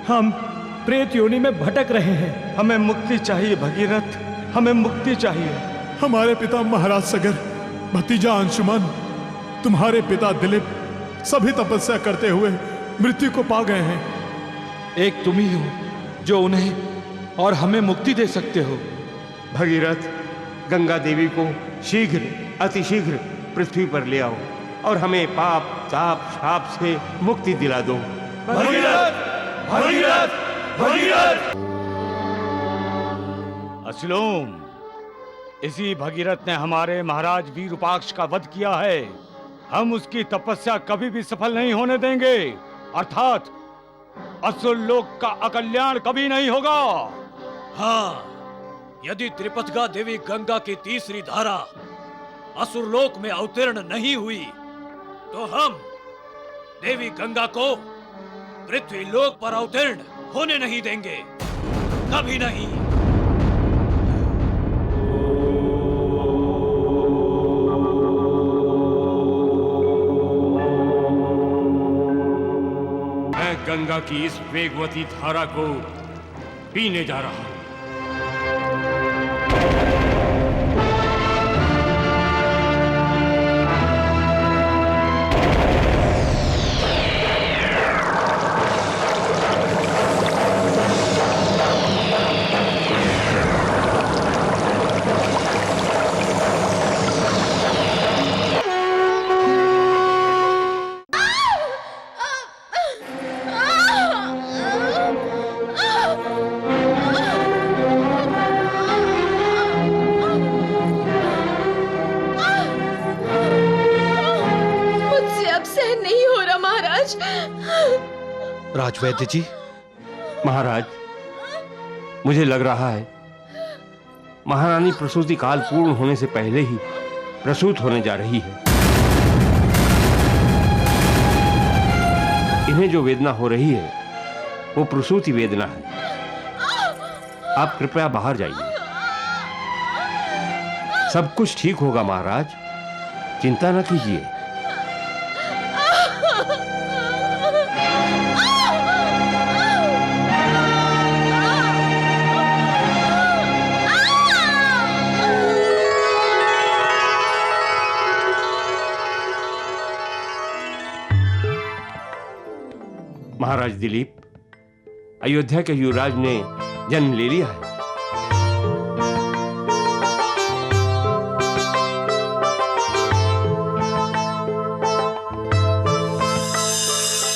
हम प्रेत योनि में भटक रहे हैं। हमें मुक्ति चाहिए भगीरथ, हमें मुक्ति चाहिए। हमारे पिता महाराज सगर, भतीजा अंशुमन, तुम्हारे पिता दिलीप सभी तपस्या करते हुए मृत्यु को पा गए हैं। एक तुम ही हो जो उन्हें और हमें मुक्ति दे सकते हो। भगीरथ, गंगा देवी को शीघ्र, अतिशीघ्र पृथ्वी पर ले आओ और हमें पाप ताप शाप से मुक्ति दिला दो। भगीरथ, भगीरथ, भगीरथ। असलूम, इसी भगीरथ ने हमारे महाराज वीरूपाक्ष का वध किया है। हम उसकी तपस्या कभी भी सफल नहीं होने देंगे, अर्थात असुर लोक का अकल्याण कभी नहीं होगा। हाँ, यदि त्रिपथगा देवी गंगा की तीसरी धारा असुरलोक में अवतीर्ण नहीं हुई तो हम देवी गंगा को पृथ्वी लोक पर अवतीर्ण होने नहीं देंगे, कभी नहीं। मैं गंगा की इस वेगवती धारा को पीने जा रहा हूं। राजवैद्य जी। महाराज, मुझे लग रहा है महारानी प्रसूति काल पूर्ण होने से पहले ही प्रसूत होने जा रही है। इन्हें जो वेदना हो रही है वो प्रसूति वेदना है। आप कृपया बाहर जाइए, सब कुछ ठीक होगा महाराज, चिंता न कीजिए। महाराज दिलीप, अयोध्या के युवराज ने जन्म ले लिया है।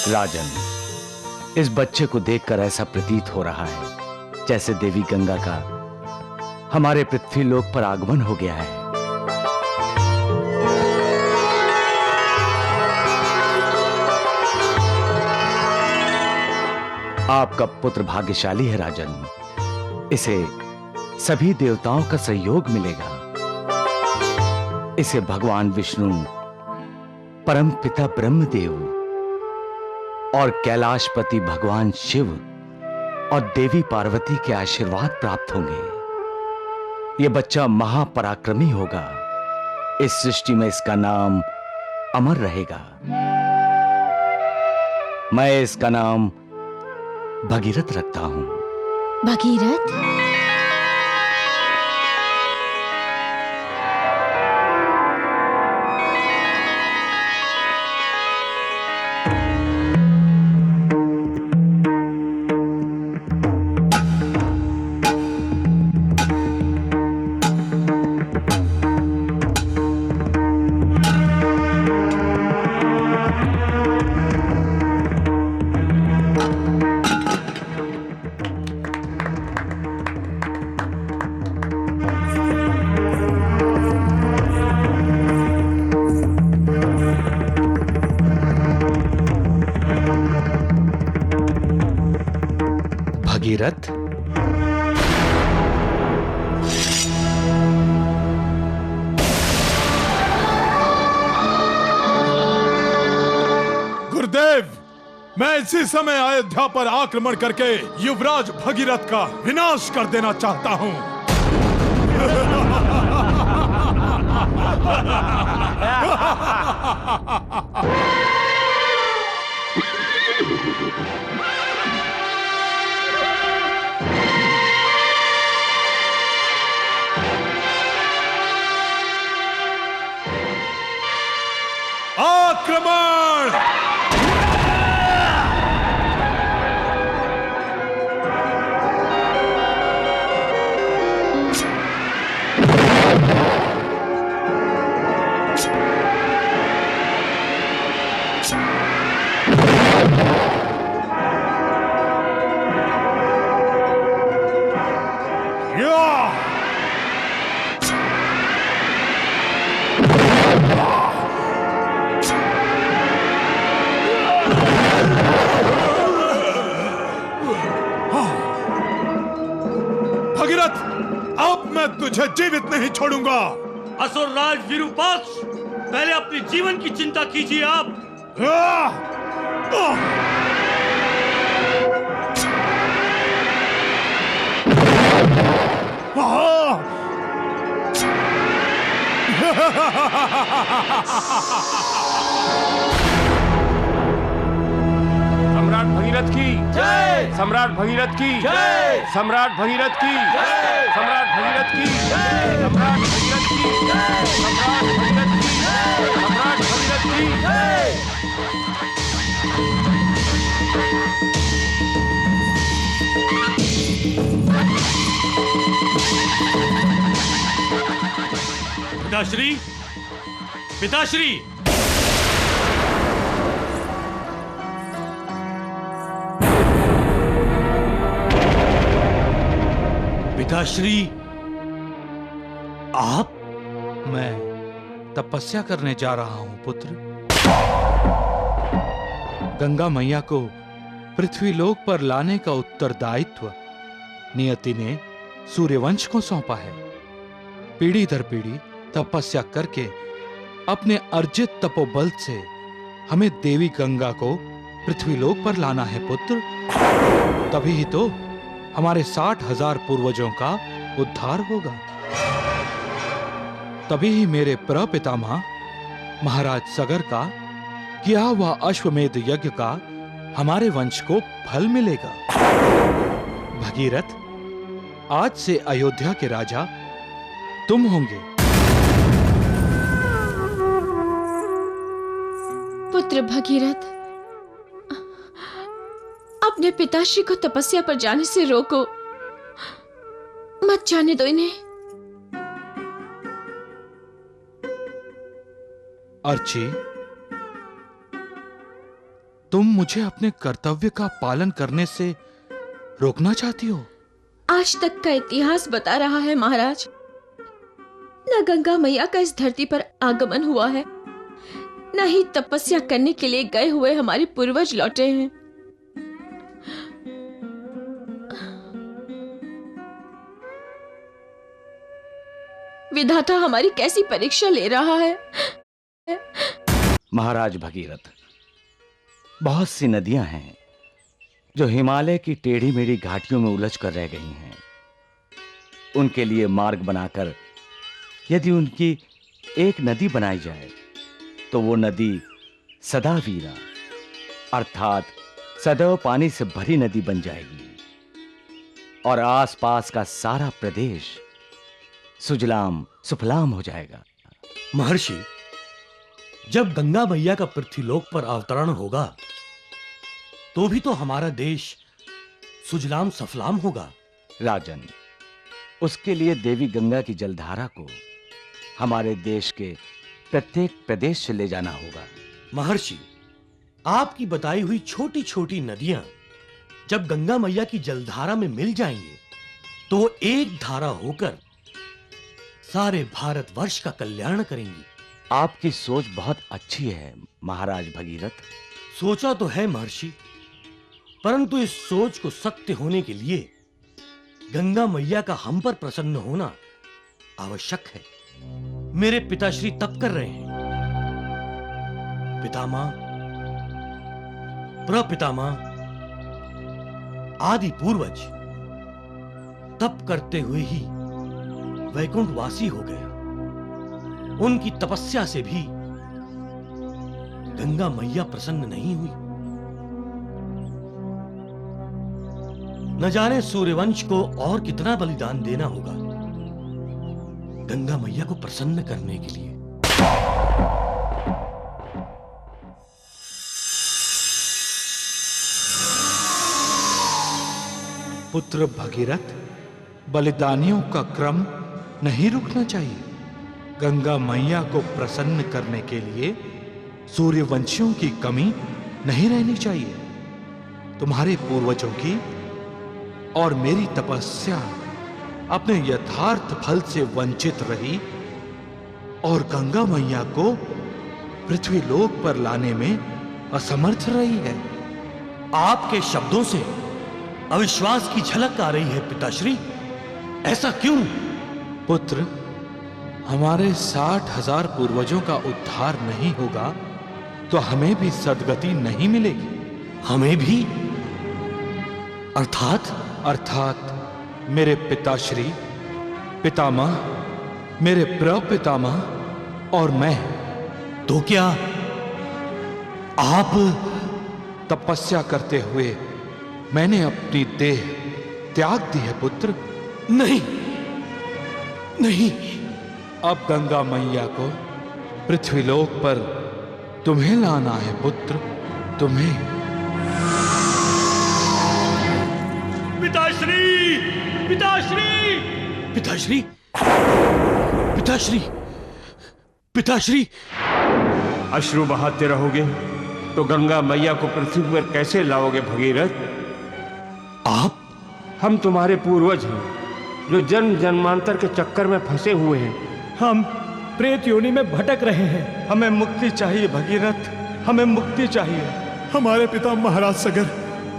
राजन, इस बच्चे को देखकर ऐसा प्रतीत हो रहा है जैसे देवी गंगा का हमारे पृथ्वी लोक पर आगमन हो गया है। आपका पुत्र भाग्यशाली है राजन। इसे सभी देवताओं का सहयोग मिलेगा। इसे भगवान विष्णु, परम पिता ब्रह्मदेव और कैलाशपति भगवान शिव और देवी पार्वती के आशीर्वाद प्राप्त होंगे। यह बच्चा महापराक्रमी होगा। इस सृष्टि में इसका नाम अमर रहेगा। मैं इसका नाम भगीरथ रखता हूं। भगीरथ? भगीरथ? गुरुदेव, मैं इसी समय अयोध्या पर आक्रमण करके युवराज भगीरथ का विनाश कर देना चाहता हूं। भगीरथ, अब मैं तुझे जीवित नहीं छोड़ूंगा। असुरराज विरूपाक्ष, पहले अपने जीवन की चिंता कीजिए आप। सम्राट भगीरथ की जय, सम्राट भगीरथ की जय, सम्राट भगीरथ की जय, सम्राट भगीरथ की जय, सम्राट भगीरथ की जय, सम्राट भगीरथ की सम्राट भगीरथ की जय। पिताश्री, पिताश्री, पिताश्री, आप? मैं तपस्या करने जा रहा हूं पुत्र। गंगा मैया को पृथ्वीलोक पर लाने का उत्तरदायित्व नियति ने सूर्यवंश को सौंपा है। पीढ़ी दर पीढ़ी तपस्या करके अपने अर्जित तपोबल से हमें देवी गंगा को पृथ्वीलोक पर लाना है पुत्र। तभी ही तो हमारे 60,000 पूर्वजों का उद्धार होगा। तभी ही मेरे प्रपितामह महाराज सगर का किया हुआ अश्वमेध यज्ञ का हमारे वंश को फल मिलेगा। भगीरथ, आज से अयोध्या के राजा तुम होंगे। पुत्र भगीरथ, अपने पिताश्री को तपस्या पर जाने से रोको, मत जाने दो इन्हें। अर्ची, तुम मुझे अपने कर्तव्य का पालन करने से रोकना चाहती हो? आज तक का इतिहास बता रहा है महाराज, न गंगा मैया का इस धरती पर आगमन हुआ है, न ही तपस्या करने के लिए गए हुए हमारे पूर्वज लौटे हैं। विधाता हमारी कैसी परीक्षा ले रहा है? महाराज भगीरथ, बहुत सी नदियां हैं जो हिमालय की टेढ़ी मेढ़ी घाटियों में उलझ कर रह गई हैं। उनके लिए मार्ग बनाकर यदि उनकी एक नदी बनाई जाए तो वो नदी सदा वीरा अर्थात सदैव पानी से भरी नदी बन जाएगी और आसपास का सारा प्रदेश सुजलाम सुफलाम हो जाएगा। महर्षि, जब गंगा मैया का पृथ्वीलोक पर अवतरण होगा तो भी तो हमारा देश सुजलाम सफलाम होगा। राजन, उसके लिए देवी गंगा की जलधारा को हमारे देश के प्रत्येक प्रदेश से ले जाना होगा। महर्षि, आपकी बताई हुई छोटी छोटी नदियां जब गंगा मैया की जलधारा में मिल जाएंगे तो वो एक धारा होकर सारे भारतवर्ष का कल्याण करेंगी। आपकी सोच बहुत अच्छी है महाराज भगीरथ। सोचा तो है महर्षि, परंतु इस सोच को सत्य होने के लिए गंगा मैया का हम पर प्रसन्न होना आवश्यक है। मेरे पिताश्री तप कर रहे हैं। पितामह, प्रपितामह, आदि पूर्वज तप करते हुए ही वैकुंठवासी हो गए। उनकी तपस्या से भी गंगा मैया प्रसन्न नहीं हुई। न जाने सूर्यवंश को और कितना बलिदान देना होगा गंगा मैया को प्रसन्न करने के लिए। पुत्र भगीरथ, बलिदानियों का क्रम नहीं रुकना चाहिए। गंगा मैया को प्रसन्न करने के लिए सूर्यवंशियों की कमी नहीं रहनी चाहिए। तुम्हारे पूर्वजों की और मेरी तपस्या अपने यथार्थ फल से वंचित रही और गंगा मैया को पृथ्वीलोक पर लाने में असमर्थ रही है। आपके शब्दों से अविश्वास की झलक आ रही है पिताश्री। ऐसा क्यों? पुत्र, हमारे 60,000 पूर्वजों का उद्धार नहीं होगा तो हमें भी सद्गति नहीं मिलेगी। हमें भी? अर्थात मेरे पिताश्री, पितामह, मेरे प्रपितामह और मैं। तो क्या आप? तपस्या करते हुए मैंने अपनी देह त्याग दी है पुत्र। नहीं नहीं, अब गंगा मैया को पृथ्वीलोक पर तुम्हें लाना है पुत्र, तुम्हें। पिताश्री! पिताश्री! पिताश्री! पिताश्री! पिताश्री! अश्रु बहाते रहोगे तो गंगा मैया को पृथ्वी पर कैसे लाओगे भगीरथ? आप? हम तुम्हारे पूर्वज हैं जो जन्म जन्मांतर के चक्कर में फंसे हुए हैं। हम प्रेत योनि में भटक रहे हैं। हमें मुक्ति चाहिए भगीरथ, हमें मुक्ति चाहिए। हमारे पिता महाराज सगर,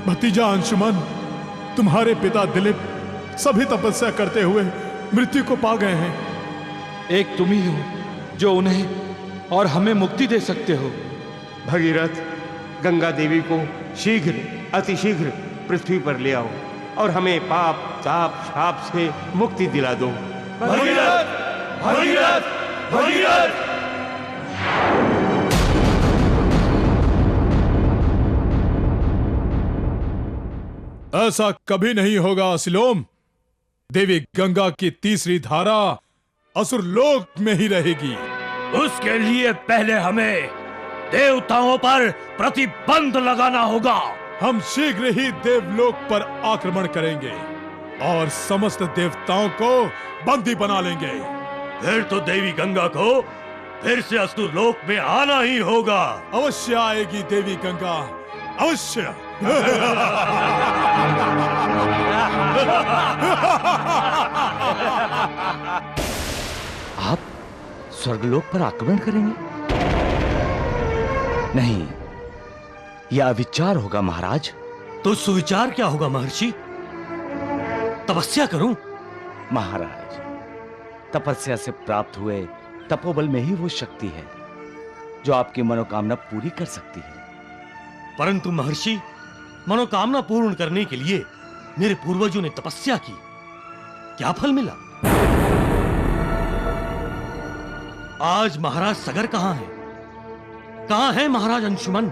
भतीजा अंशुमन, तुम्हारे पिता दिलीप सभी तपस्या करते हुए मृत्यु को पा गए हैं। एक तुम ही हो जो उन्हें और हमें मुक्ति दे सकते हो। भगीरथ, गंगा देवी को शीघ्र, अतिशीघ्र पृथ्वी पर ले आओ और हमें पाप, ताप, शाप से मुक्ति दिला दो। भगीरथ! भगीरथ! भगीरथ! ऐसा कभी नहीं होगा सिलोम। देवी गंगा की तीसरी धारा असुर लोक में ही रहेगी। उसके लिए पहले हमें देवताओं पर प्रतिबंध लगाना होगा। हम शीघ्र ही देवलोक पर आक्रमण करेंगे और समस्त देवताओं को बंदी बना लेंगे। फिर तो देवी गंगा को फिर से असुर लोक में आना ही होगा। अवश्य आएगी देवी गंगा, अवश्य। आप स्वर्गलोक पर आक्रमण करेंगे? नहीं, यह अविचार होगा महाराज। तो सुविचार क्या होगा महर्षि? तपस्या करूं? महाराज, तपस्या से प्राप्त हुए तपोबल में ही वो शक्ति है जो आपकी मनोकामना पूरी कर सकती है। परंतु महर्षि, मनोकामना पूर्ण करने के लिए मेरे पूर्वजों ने तपस्या की, क्या फल मिला? आज महाराज सगर कहां है? कहां है महाराज अंशुमन?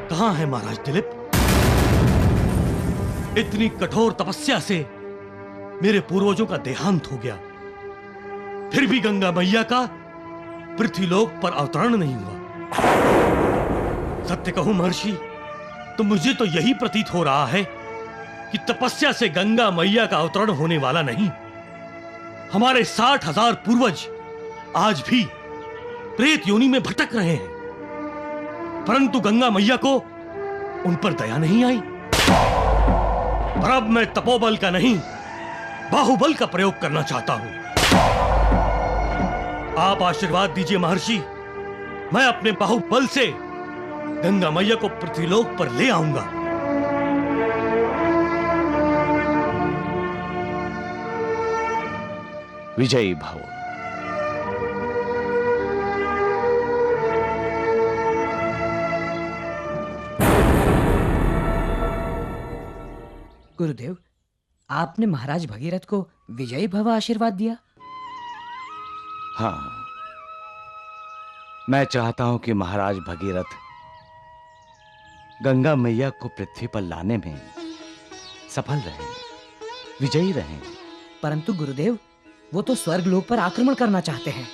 कहां है महाराज दिलीप? इतनी कठोर तपस्या से मेरे पूर्वजों का देहांत हो गया, फिर भी गंगा मैया का पृथ्वीलोक पर अवतरण नहीं हुआ। सत्य कहूं महर्षि, तो मुझे तो यही प्रतीत हो रहा है कि तपस्या से गंगा मैया का अवतरण होने वाला नहीं। हमारे 60,000 पूर्वज आज भी प्रेत योनि में भटक रहे हैं, परंतु गंगा मैया को उन पर दया नहीं आई। पर अब मैं तपोबल का नहीं, बाहुबल का प्रयोग करना चाहता हूं। आप आशीर्वाद दीजिए महर्षि, मैं अपने बाहुबल से गंगा मैया को पृथ्वीलोक पर ले आऊंगा। विजयी भव। गुरुदेव, आपने महाराज भगीरथ को विजयी भव आशीर्वाद दिया। हाँ, मैं चाहता हूं कि महाराज भगीरथ गंगा मैया को पृथ्वी पर लाने में सफल रहें, विजयी रहें। परंतु गुरुदेव, वो तो स्वर्गलोक पर आक्रमण करना चाहते हैं।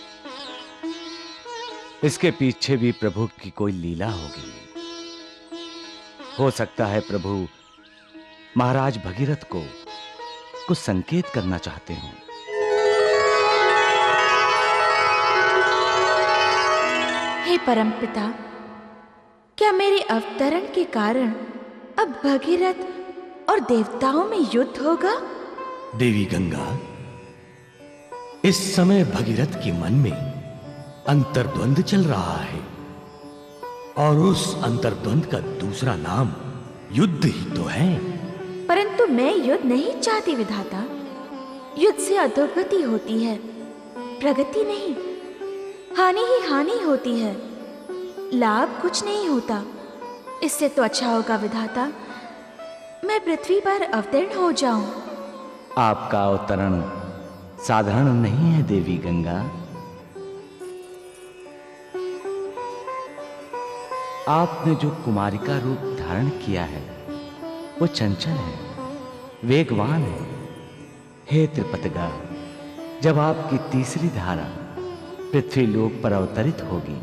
इसके पीछे भी प्रभु की कोई लीला होगी। हो सकता है प्रभु महाराज भगीरथ को कुछ संकेत करना चाहते हो। हे परमपिता, क्या मेरे अवतरण के कारण अब भगीरथ और देवताओं में युद्ध होगा? देवी गंगा, इस समय भगीरथ के मन में अंतर्द्वंद चल रहा है, और उस अंतर्द्वंद का दूसरा नाम युद्ध ही तो है। परंतु मैं युद्ध नहीं चाहती विधाता। युद्ध से अधोगति होती है, प्रगति नहीं। हानि ही हानि होती है, लाभ कुछ नहीं होता। इससे तो अच्छा होगा विधाता, मैं पृथ्वी पर अवतरण हो जाऊं। आपका अवतरण साधारण नहीं है देवी गंगा। आपने जो कुमारिका रूप धारण किया है वो चंचल है, वेगवान है। हे त्रिपतगा, जब आपकी तीसरी धारा पृथ्वी लोक पर अवतरित होगी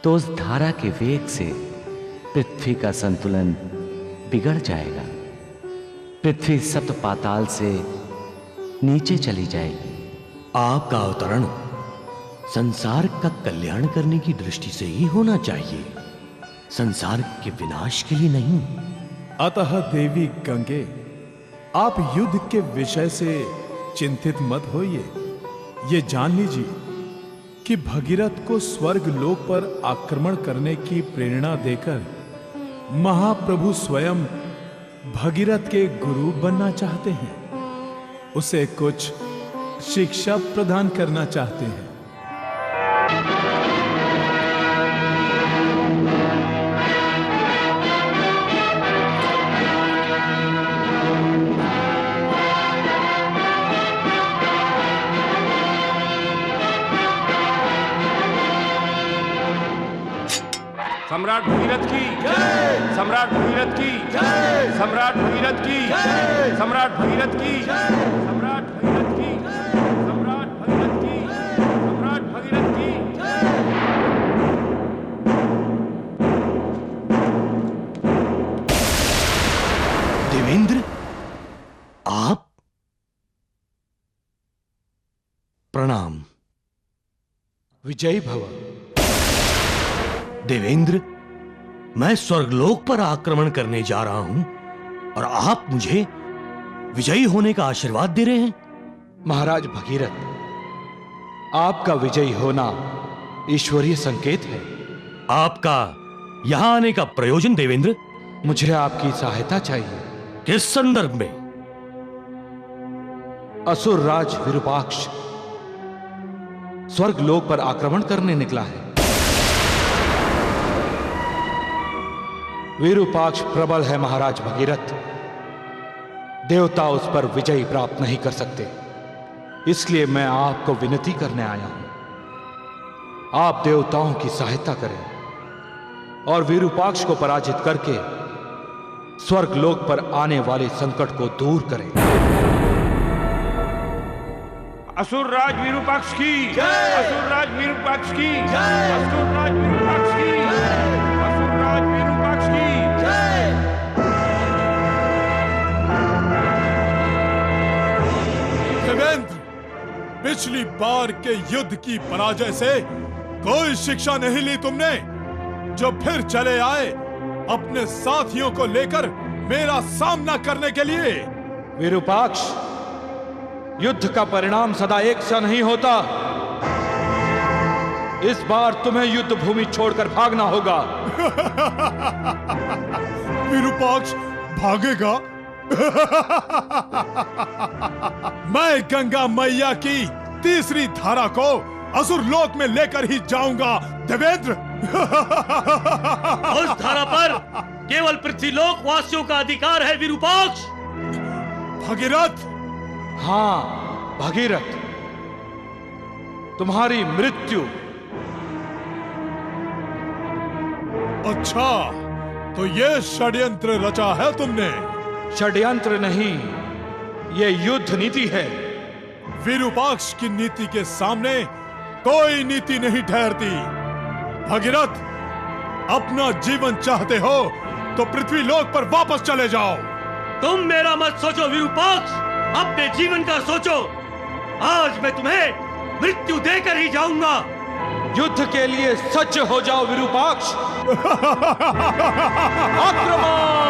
तो उस धारा के वेग से पृथ्वी का संतुलन बिगड़ जाएगा। पृथ्वी सप्त पाताल से नीचे चली जाएगी। आपका अवतरण संसार का कल्याण करने की दृष्टि से ही होना चाहिए, संसार के विनाश के लिए नहीं। अतः देवी गंगे, आप युद्ध के विषय से चिंतित मत होइए। ये जान लीजिए कि भगीरथ को स्वर्ग लोक पर आक्रमण करने की प्रेरणा देकर महाप्रभु स्वयं भगीरथ के गुरु बनना चाहते हैं, उसे कुछ शिक्षा प्रदान करना चाहते हैं। सम्राट भगीरथ की जय, सम्राट भगीरथ की जय, सम्राट भगीरथ की जय, सम्राट भगीरथ की जय, सम्राट भगीरथ की जय, सम्राट भगीरथ की जय, सम्राट भगीरथ की जय। देवेंद्र, आप? प्रणाम। विजयी भव। देवेंद्र, मैं स्वर्गलोक पर आक्रमण करने जा रहा हूं और आप मुझे विजयी होने का आशीर्वाद दे रहे हैं। महाराज भगीरथ, आपका विजयी होना ईश्वरीय संकेत है। आपका यहां आने का प्रयोजन देवेंद्र? मुझे आपकी सहायता चाहिए। किस संदर्भ में? असुर राज विरूपाक्ष स्वर्गलोक पर आक्रमण करने निकला है। विरूपाक्ष प्रबल है महाराज भगीरथ, देवता उस पर विजय प्राप्त नहीं कर सकते। इसलिए मैं आपको विनती करने आया हूं, आप देवताओं की सहायता करें और विरूपाक्ष को पराजित करके स्वर्गलोक पर आने वाले संकट को दूर करें। असुर राज विरूपाक्ष की जय, असुर राज विरूपाक्ष की जय, असुर राज विरूपाक्ष की जय, असुर राज विरूपाक्ष की जय। देवेंद्र, पिछली बार के युद्ध की पराजय से कोई शिक्षा नहीं ली तुमने, जो फिर चले आए अपने साथियों को लेकर मेरा सामना करने के लिए। विरूपाक्ष, युद्ध का परिणाम सदा एक सा नहीं होता। इस बार तुम्हें युद्ध भूमि छोड़कर भागना होगा। विरूपाक्ष भागेगा? मैं गंगा मैया की तीसरी धारा को असुर लोक में लेकर ही जाऊंगा देवेंद्र। उस धारा पर केवल पृथ्वीलोक वासियों का अधिकार है विरूपाक्ष। भगीरथ। हां भगीरथ, तुम्हारी मृत्यु। अच्छा, तो ये षड्यंत्र रचा है तुमने? षड्यंत्र नहीं, ये युद्ध नीति है। विरूपाक्ष की नीति के सामने कोई नीति नहीं ठहरती। भगीरथ, अपना जीवन चाहते हो तो पृथ्वी लोक पर वापस चले जाओ। तुम मेरा मत सोचो विरूपाक्ष, अपने जीवन का सोचो। आज मैं तुम्हें मृत्यु देकर ही जाऊंगा। युद्ध के लिए सज्ज हो जाओ विरूपाक्ष। आक्रमण!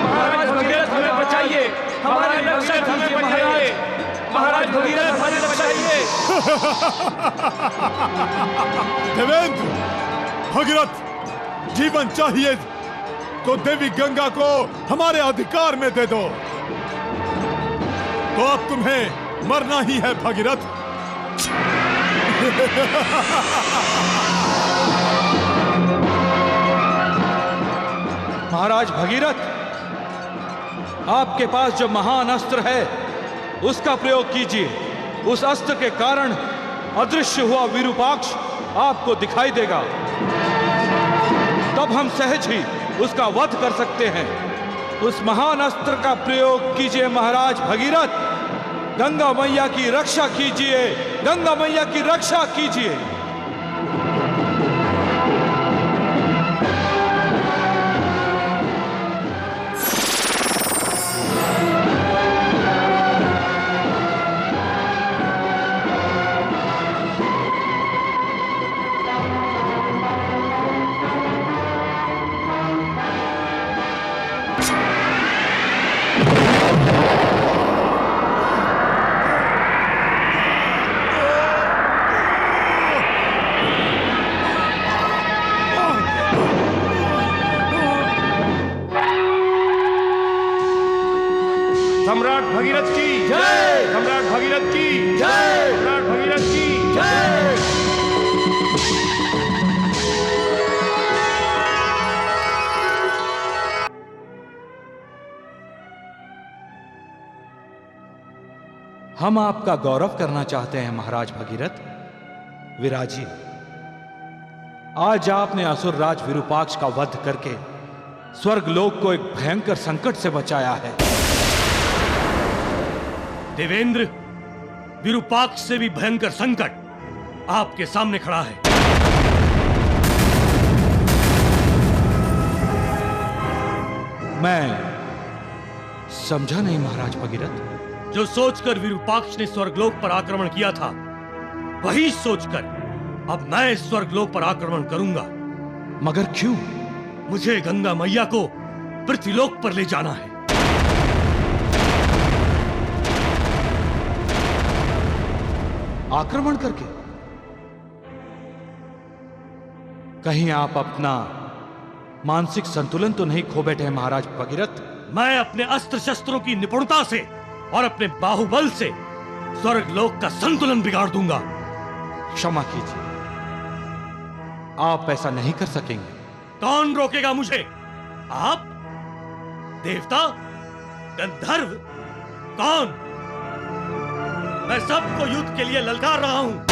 महाराज भगीरथ हमें बचाइए, हमारी रक्षा कीजिए महाराज, महाराज भगीरथ हमें बचाइए। देवेंद्र, भगीरथ जीवन चाहिए तो देवी गंगा को हमारे अधिकार में दे दो। तो अब तुम्हें मरना ही है भगीरथ। महाराज भगीरथ, आपके पास जो महान अस्त्र है उसका प्रयोग कीजिए। उस अस्त्र के कारण अदृश्य हुआ विरूपाक्ष आपको दिखाई देगा, तब हम सहज ही उसका वध कर सकते हैं। उस महान अस्त्र का प्रयोग कीजिए महाराज भगीरथ। गंगा मैया की रक्षा कीजिए, गंगा मैया की रक्षा कीजिए। सम्राट भगीरथ की जय, सम्राट भगीरथ की जय, सम्राट भगीरथ की जय। हम आपका गौरव करना चाहते हैं महाराज भगीरथ। विराजिए। आज आपने असुरराज विरूपाक्ष का वध करके स्वर्गलोक को एक भयंकर संकट से बचाया है। देवेंद्र, विरूपाक्ष से भी भयंकर संकट आपके सामने खड़ा है। मैं समझा नहीं महाराज भगीरथ। जो सोचकर विरूपाक्ष ने स्वर्गलोक पर आक्रमण किया था, वही सोचकर अब मैं स्वर्गलोक पर आक्रमण करूंगा। मगर क्यों? मुझे गंगा मैया को पृथ्वीलोक पर ले जाना है। आक्रमण करके? कहीं आप अपना मानसिक संतुलन तो नहीं खो बैठे हैं महाराज भगीरथ? मैं अपने अस्त्र शस्त्रों की निपुणता से और अपने बाहुबल से स्वर्गलोक का संतुलन बिगाड़ दूंगा। क्षमा कीजिए, आप ऐसा नहीं कर सकेंगे। कौन रोकेगा मुझे? आप? देवता? गंधर्व? कौन? मैं सबको युद्ध के लिए ललकार रहा हूं।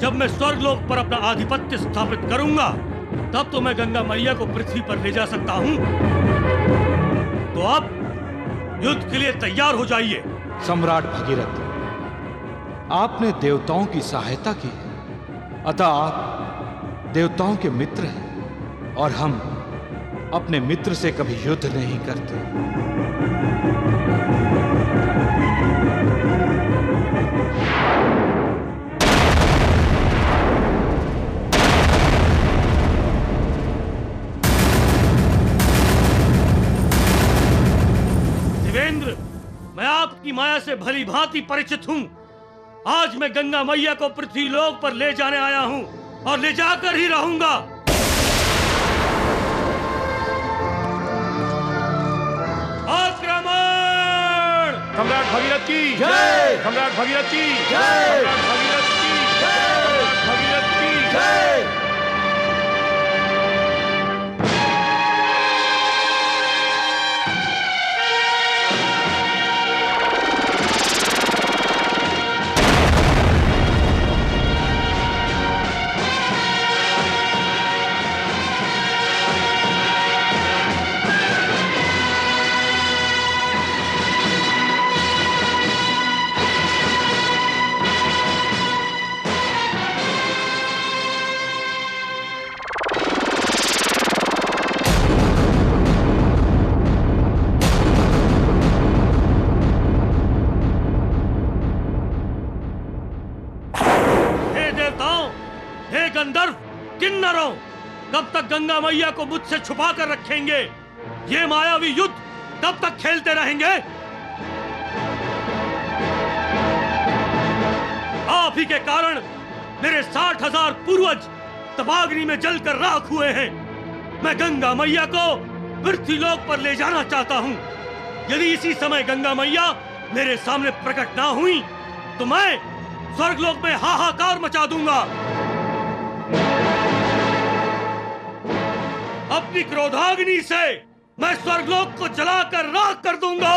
जब मैं स्वर्गलोक पर अपना आधिपत्य स्थापित करूंगा, तब तो मैं गंगा मैया को पृथ्वी पर ले जा सकता हूं। तो अब युद्ध के लिए तैयार हो जाइए। सम्राट भगीरथ, आपने देवताओं की सहायता की है, अतः आप देवताओं के मित्र हैं और हम अपने मित्र से कभी युद्ध नहीं करते। देवेंद्र, मैं आपकी माया से भली भांति परिचित हूं। आज मैं गंगा मैया को पृथ्वी लोक पर ले जाने आया हूं और ले जाकर ही रहूंगा। आक्रमण! सम्राट भगीरथ की जय, सम्राट भगीरथ की जय, सम्राट भगीरथ की जय, सम्राट भगीरथ की जय। किन्नरों, कब तक गंगा मैया को मुझसे छुपा कर रखेंगे? ये मायावी युद्ध कब तक खेलते रहेंगे? आप ही के कारण मेरे 60,000 पूर्वज तबागनी में जलकर राख हुए हैं। मैं गंगा मैया को पृथ्वीलोक पर ले जाना चाहता हूँ। यदि इसी समय गंगा मैया मेरे सामने प्रकट ना हुई तो मैं स्वर्गलोक में हाहाकार मचा दूंगा। अपनी क्रोधाग्नि से मैं स्वर्गलोक को जलाकर राख कर दूंगा।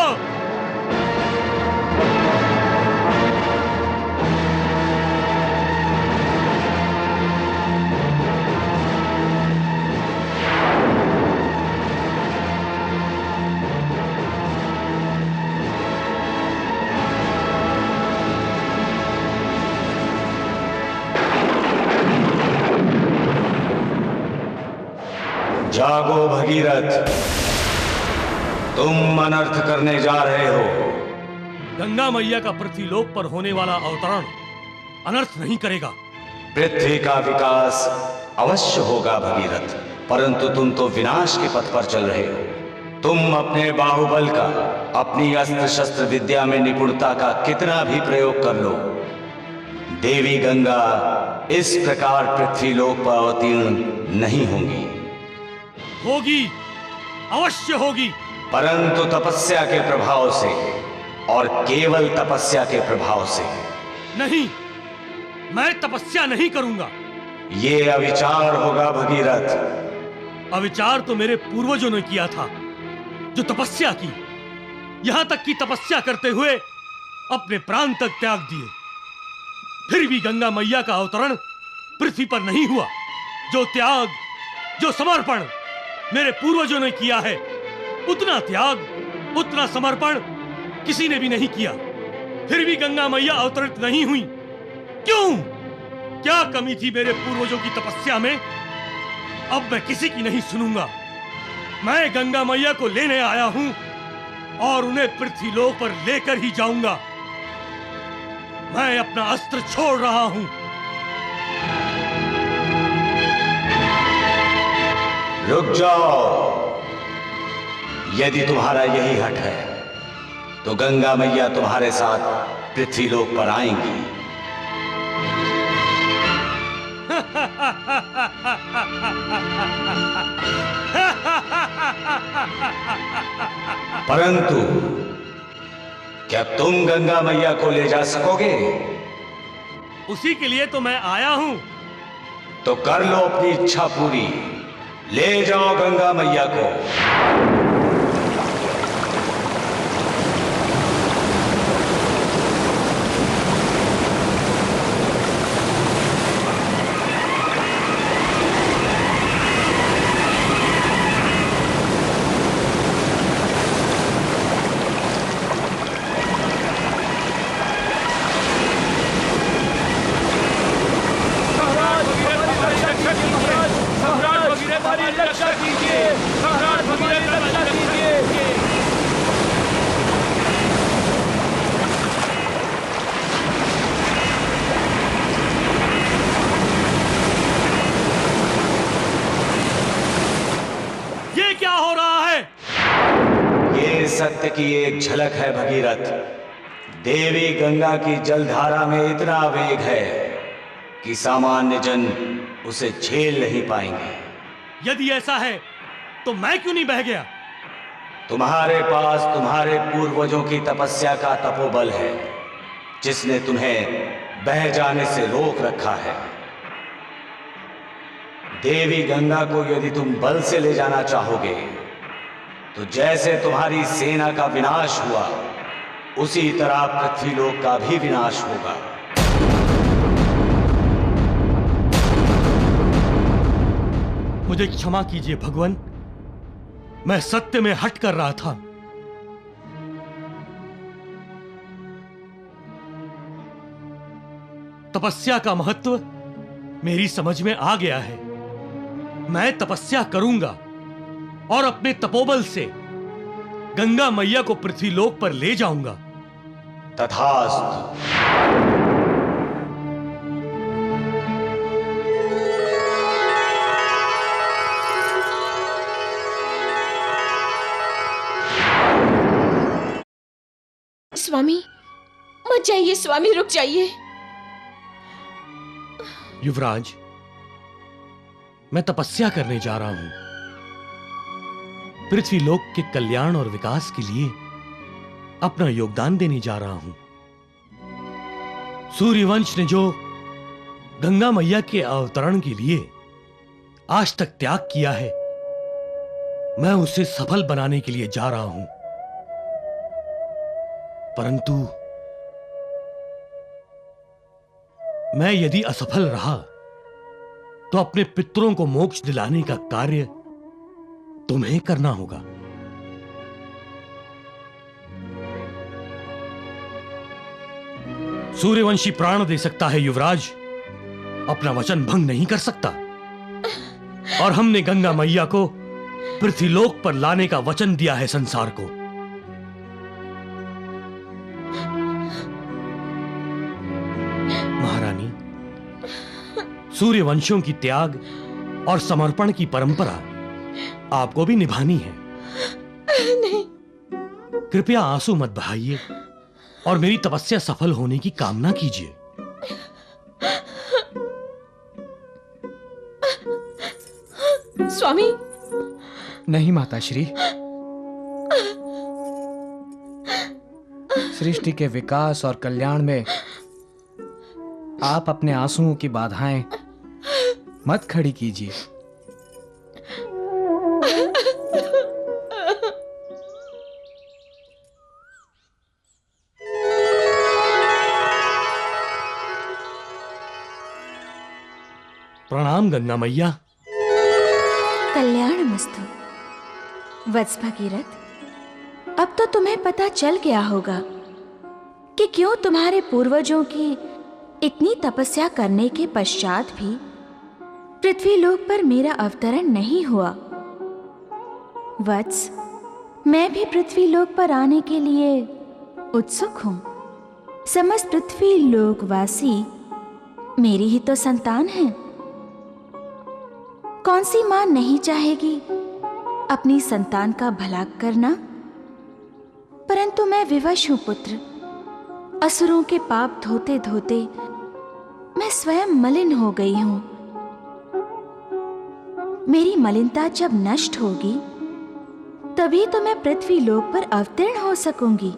जागो भगीरथ, तुम अनर्थ करने जा रहे हो। गंगा मैया का पृथ्वीलोक पर होने वाला अवतरण अनर्थ नहीं करेगा। पृथ्वी का विकास अवश्य होगा भगीरथ, परंतु तुम तो विनाश के पथ पर चल रहे हो। तुम अपने बाहुबल का, अपनी अस्त्र शस्त्र विद्या में निपुणता का कितना भी प्रयोग कर लो, देवी गंगा इस प्रकार पृथ्वीलोक पर अवतीर्ण नहीं होंगी। होगी, अवश्य होगी, परंतु तपस्या के प्रभाव से, और केवल तपस्या के प्रभाव से। नहीं, मैं तपस्या नहीं करूंगा। ये अविचार होगा भगीरथ। अविचार तो मेरे पूर्वजों ने किया था, जो तपस्या की, यहां तक कि तपस्या करते हुए अपने प्राण तक त्याग दिए। फिर भी गंगा मैया का अवतरण पृथ्वी पर नहीं हुआ। जो त्याग, जो समर्पण मेरे पूर्वजों ने किया है, उतना त्याग, उतना समर्पण किसी ने भी नहीं किया। फिर भी गंगा मैया अवतरित नहीं हुई। क्यों? क्या कमी थी मेरे पूर्वजों की तपस्या में? अब मैं किसी की नहीं सुनूंगा। मैं गंगा मैया को लेने आया हूं और उन्हें पृथ्वीलोक पर लेकर ही जाऊंगा। मैं अपना अस्त्र छोड़ रहा हूं। रुक जाओ। यदि तुम्हारा यही हठ है तो गंगा मैया तुम्हारे साथ पृथ्वीलोक पर आएंगी। परंतु क्या तुम गंगा मैया को ले जा सकोगे? उसी के लिए तो मैं आया हूं। तो कर लो अपनी इच्छा पूरी। ले जाओ गंगा मैया को। सत्य की एक झलक है भगीरथ। देवी गंगा की जलधारा में इतना वेग है कि सामान्य जन उसे झेल नहीं पाएंगे। यदि ऐसा है तो मैं क्यों नहीं बह गया? तुम्हारे पास तुम्हारे पूर्वजों की तपस्या का तपोबल है, जिसने तुम्हें बह जाने से रोक रखा है। देवी गंगा को यदि तुम बल से ले जाना चाहोगे तो जैसे तुम्हारी सेना का विनाश हुआ, उसी तरह पृथ्वीलोक का भी विनाश होगा। मुझे क्षमा कीजिए भगवान, मैं सत्य में हट कर रहा था। तपस्या का महत्व मेरी समझ में आ गया है। मैं तपस्या करूंगा और अपने तपोबल से गंगा मैया को पृथ्वीलोक पर ले जाऊंगा। तथास्तु। स्वामी मत जाइए, स्वामी रुक जाइए। युवराज, मैं तपस्या करने जा रहा हूं। पृथ्वीलोक के कल्याण और विकास के लिए अपना योगदान देने जा रहा हूं। सूर्यवंश ने जो गंगा मैया के अवतरण के लिए आज तक त्याग किया है, मैं उसे सफल बनाने के लिए जा रहा हूं। परंतु मैं यदि असफल रहा तो अपने पितरों को मोक्ष दिलाने का कार्य तुम्हें करना होगा। सूर्यवंशी प्राण दे सकता है युवराज, अपना वचन भंग नहीं कर सकता। और हमने गंगा मैया को पृथ्वीलोक पर लाने का वचन दिया है संसार को। महारानी, सूर्यवंशियों की त्याग और समर्पण की परंपरा आपको भी निभानी है। नहीं। कृपया आंसू मत बहाइए और मेरी तपस्या सफल होने की कामना कीजिए। स्वामी। नहीं माताश्री, सृष्टि के विकास और कल्याण में आप अपने आंसुओं की बाधाएं मत खड़ी कीजिए। प्रणाम गंगा मैया। कल्याणमस्तु। वत्स भगीरथ, अब तो तुम्हें पता चल गया होगा कि क्यों तुम्हारे पूर्वजों की इतनी तपस्या करने के पश्चात भी पृथ्वीलोक पर मेरा अवतरण नहीं हुआ। वत्स, मैं भी पृथ्वीलोक पर आने के लिए उत्सुक हूं। समस्त पृथ्वीलोकवासी मेरी ही तो संतान हैं। कौन सी मां नहीं चाहेगी अपनी संतान का भला करना? परंतु मैं विवश हूं पुत्र। असुरों के पाप धोते धोते मैं स्वयं मलिन हो गई हूं। मेरी मलिनता जब नष्ट होगी तभी तो मैं पृथ्वीलोक पर अवतीर्ण हो सकूंगी।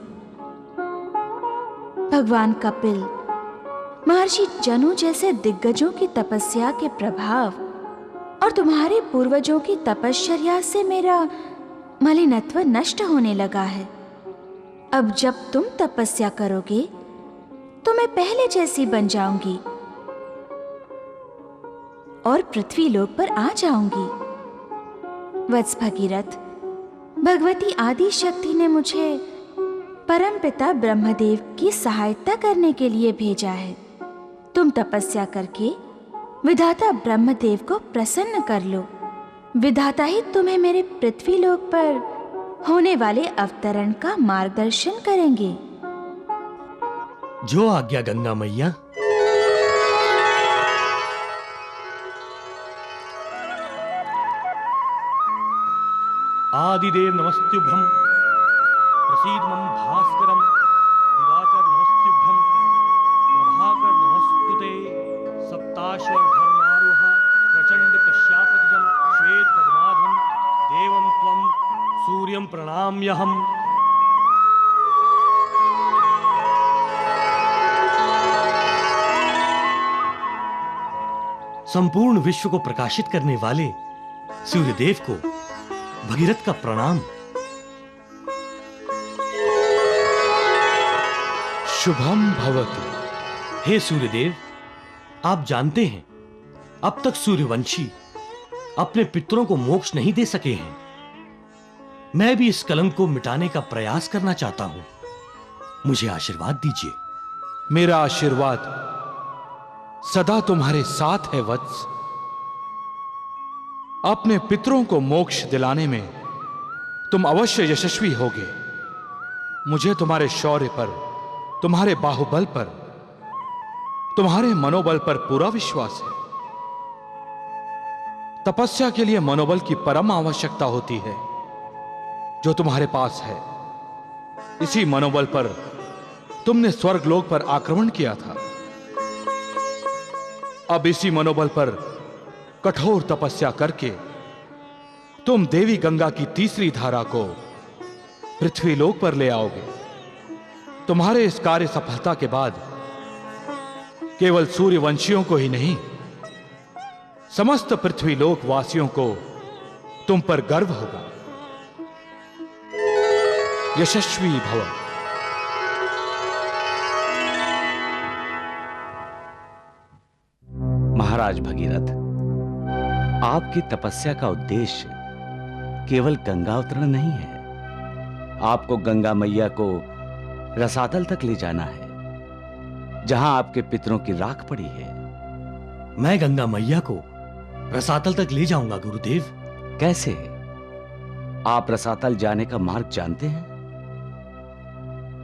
भगवान कपिल, महर्षि जनु जैसे दिग्गजों की तपस्या के प्रभाव और तुम्हारे पूर्वजों की तपश्चर्या से मेरा मलिनत्व नष्ट होने लगा है। अब जब तुम तपस्या करोगे तो मैं पहले जैसी बन जाऊंगी और पृथ्वीलोक पर आ जाऊंगी। वत्स भगीरथ, भगवती आदि शक्ति ने मुझे परमपिता ब्रह्मदेव की सहायता करने के लिए भेजा है। तुम तपस्या करके विधाता ब्रह्मदेव को प्रसन्न कर लो। विधाता ही तुम्हें मेरे पृथ्वीलोक पर होने वाले अवतरण का मार्गदर्शन करेंगे। जो आज्ञा गंगा मैया। आदिदेव नमस्तुभ्यं, प्रसीद मम भास्करम, दिवाकर नमस्तुभ्यं, प्रभाकर नमस्तुते, सप्ताश्वर धर्मारोह, प्रचंड कश्यापतिजं, श्वेत पद्माधं, देवं त्वं सूर्यं प्रणाम्यहम्। संपूर्ण विश्व को प्रकाशित करने वाले सूर्यदेव को भगीरथ का प्रणाम। शुभम भवतु। हे सूर्यदेव, आप जानते हैं अब तक सूर्यवंशी अपने पितरों को मोक्ष नहीं दे सके हैं। मैं भी इस कलंक को मिटाने का प्रयास करना चाहता हूं। मुझे आशीर्वाद दीजिए। मेरा आशीर्वाद सदा तुम्हारे साथ है वत्स। अपने पितरों को मोक्ष दिलाने में तुम अवश्य यशस्वी होगे। मुझे तुम्हारे शौर्य पर, तुम्हारे बाहुबल पर, तुम्हारे मनोबल पर पूरा विश्वास है। तपस्या के लिए मनोबल की परम आवश्यकता होती है, जो तुम्हारे पास है। इसी मनोबल पर तुमने स्वर्गलोक पर आक्रमण किया था। अब इसी मनोबल पर कठोर तपस्या करके तुम देवी गंगा की तीसरी धारा को पृथ्वीलोक पर ले आओगे। तुम्हारे इस कार्य सफलता के बाद केवल सूर्यवंशियों को ही नहीं, समस्त पृथ्वीलोक वासियों को तुम पर गर्व होगा। यशस्वी भव। महाराज भगीरथ, आपकी तपस्या का उद्देश्य केवल गंगा उतरना नहीं है। आपको गंगा मैया को रसातल तक ले जाना है, जहां आपके पितरों की राख पड़ी है। मैं गंगा मैया को रसातल तक ले जाऊंगा गुरुदेव। कैसे? आप रसातल जाने का मार्ग जानते हैं?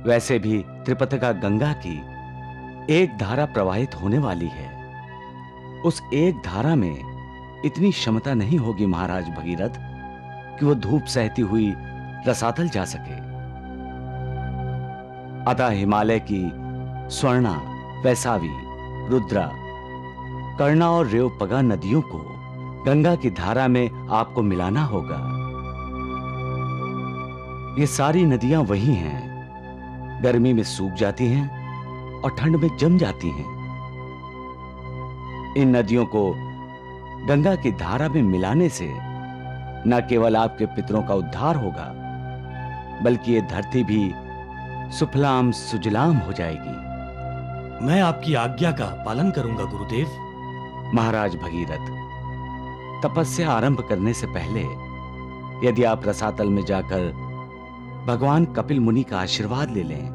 वैसे भी त्रिपथगा गंगा की एक धारा प्रवाहित होने वाली है। उस एक धारा में इतनी क्षमता नहीं होगी महाराज भगीरथ कि वो धूप सहती हुई रसातल जा सके। अतः हिमालय की स्वर्णा, वैसावी, रुद्रा, कर्णा और रेवपगा नदियों को गंगा की धारा में आपको मिलाना होगा। ये सारी नदियां वही हैं, गर्मी में सूख जाती हैं और ठंड में जम जाती हैं। इन नदियों को गंगा की धारा में मिलाने से न केवल आपके पितरों का उद्धार होगा, बल्कि ये धरती भी सुफलाम सुजलाम हो जाएगी। मैं आपकी आज्ञा का पालन करूंगा गुरुदेव। महाराज भगीरथ, तपस्या आरंभ करने से पहले यदि आप रसातल में जाकर भगवान कपिल मुनि का आशीर्वाद ले लें,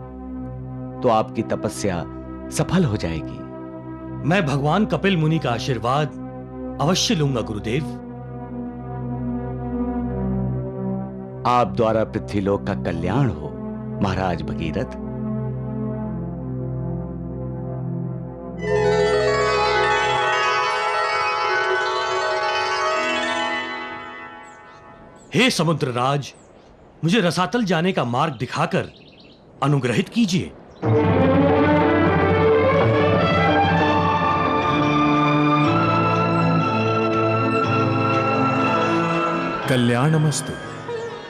तो आपकी तपस्या सफल हो जाएगी। मैं भगवान कपिल मुनि का आशीर्वाद अवश्य लूंगा गुरुदेव। आप द्वारा पृथ्वीलोक का कल्याण हो महाराज भगीरथ। हे समुद्रराज, मुझे रसातल जाने का मार्ग दिखाकर अनुग्रहित कीजिए। कल्याणमस्तु।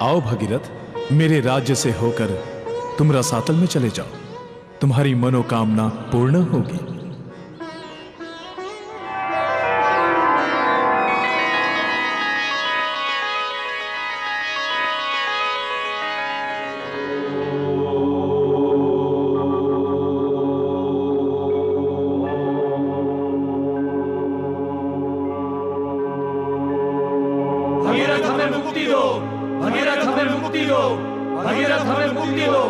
आओ भगीरथ, मेरे राज्य से होकर तुम रसातल में चले जाओ। तुम्हारी मनोकामना पूर्ण होगी। भगीरथ हमें मुक्ति दो, भगीरथ हमें मुक्ति दो, भगीरथ हमें मुक्ति दो,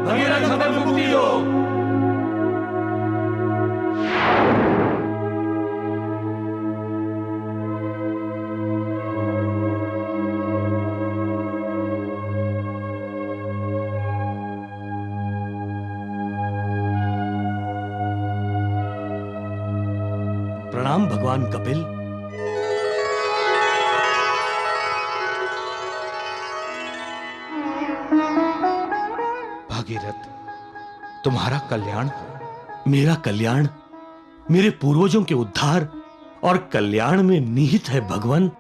भगीरथ हमें मुक्ति दो। प्रणाम भगवान कपिल। भगीरथ, तुम्हारा कल्याण हो। मेरा कल्याण मेरे पूर्वजों के उद्धार और कल्याण में निहित है भगवान।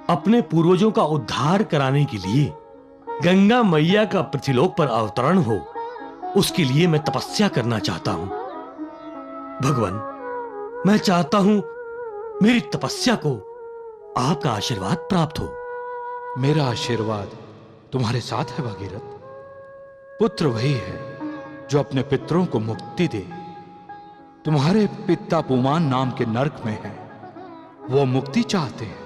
अपने पूर्वजों का उद्धार कराने के लिए गंगा मैया का पृथ्वीलोक पर अवतरण हो, उसके लिए मैं तपस्या करना चाहता हूं। भगवान, मैं चाहता हूं मेरी तपस्या को आपका आशीर्वाद प्राप्त हो। मेरा आशीर्वाद तुम्हारे साथ है भगीरथ। पुत्र वही है जो अपने पितरों को मुक्ति दे। तुम्हारे पिता पुमान नाम के नरक में है, वो मुक्ति चाहते हैं।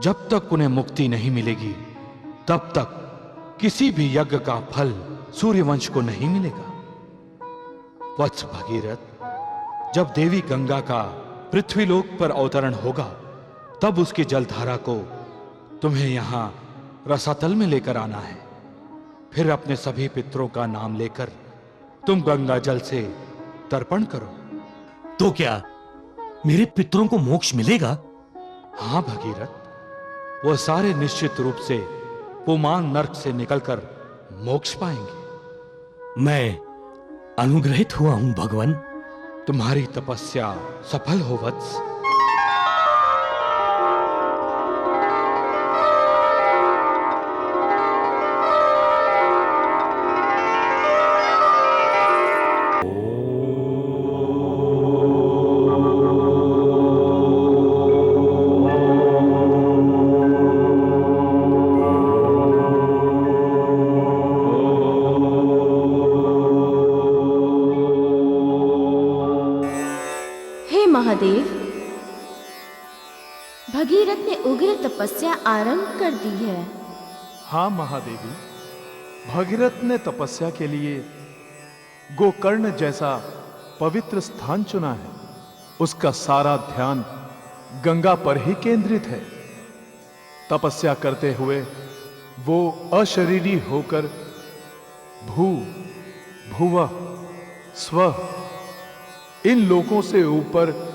जब तक उन्हें मुक्ति नहीं मिलेगी तब तक किसी भी यज्ञ का फल सूर्यवंश को नहीं मिलेगा। वत्स भगीरथ, जब देवी गंगा का पृथ्वीलोक पर अवतरण होगा तब उसकी जलधारा को तुम्हें यहां रसातल में लेकर आना है। फिर अपने सभी पितरों का नाम लेकर तुम गंगा जल से तर्पण करो। तो क्या मेरे पितरों को मोक्ष मिलेगा? हां भगीरथ, वो सारे निश्चित रूप से पुमान नरक से निकलकर मोक्ष पाएंगे। मैं अनुग्रहित हुआ हूं भगवान। तुम्हारी तपस्या सफल हो वत्स। महादेव, भगीरथ ने उग्र तपस्या आरंभ कर दी है। हाँ महादेवी, भगीरथ ने तपस्या के लिए गोकर्ण जैसा पवित्र स्थान चुना है। उसका सारा ध्यान गंगा पर ही केंद्रित है। तपस्या करते हुए वो अशरीरी होकर भू, भुवः, स्वः इन लोगों से ऊपर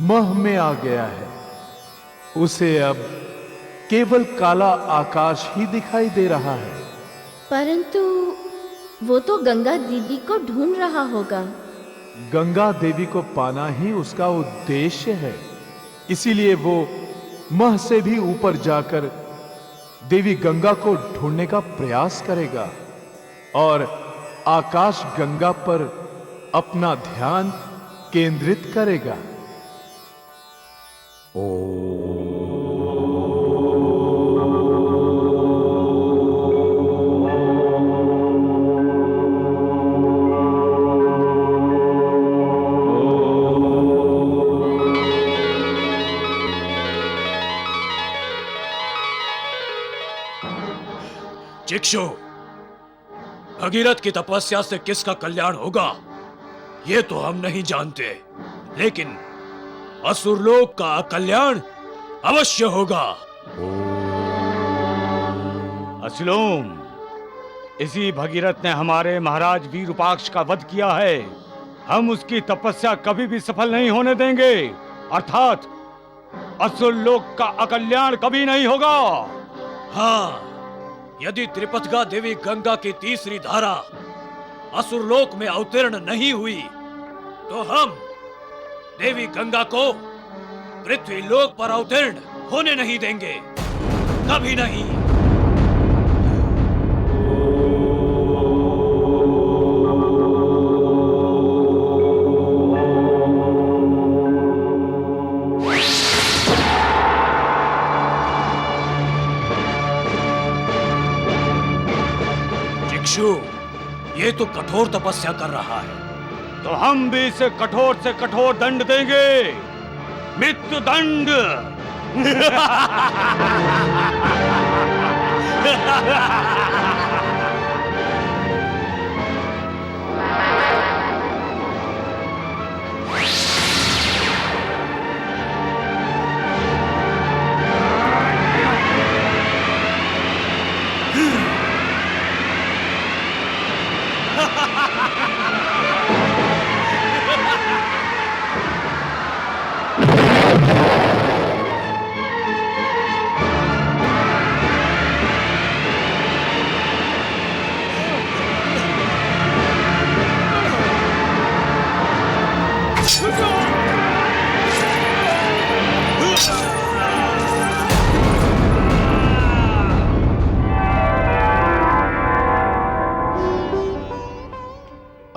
मह में आ गया है। उसे अब केवल काला आकाश ही दिखाई दे रहा है। परंतु वो तो गंगा दीदी को ढूंढ रहा होगा। गंगा देवी को पाना ही उसका उद्देश्य है। इसीलिए वो मह से भी ऊपर जाकर देवी गंगा को ढूंढने का प्रयास करेगा और आकाश गंगा पर अपना ध्यान केंद्रित करेगा। चिक्षु, भगीरथ की तपस्या से किसका कल्याण होगा ये तो हम नहीं जानते, लेकिन असुरलोक का कल्याण अवश्य होगा। असलोम, इसी भगीरथ ने हमारे महाराज वीरूपाक्ष का वध किया है। हम उसकी तपस्या कभी भी सफल नहीं होने देंगे, अर्थात असुरलोक का अकल्याण कभी नहीं होगा। हाँ, यदि त्रिपथगा देवी गंगा की तीसरी धारा असुरलोक में अवतीर्ण नहीं हुई तो हम देवी गंगा को पृथ्वी लोक पर अवतीर्ण होने नहीं देंगे, कभी नहीं। चिक्षु, ये तो कठोर तपस्या कर रहा है, तो हम भी इसे कठोर से कठोर दंड देंगे, मृत्यु दंड।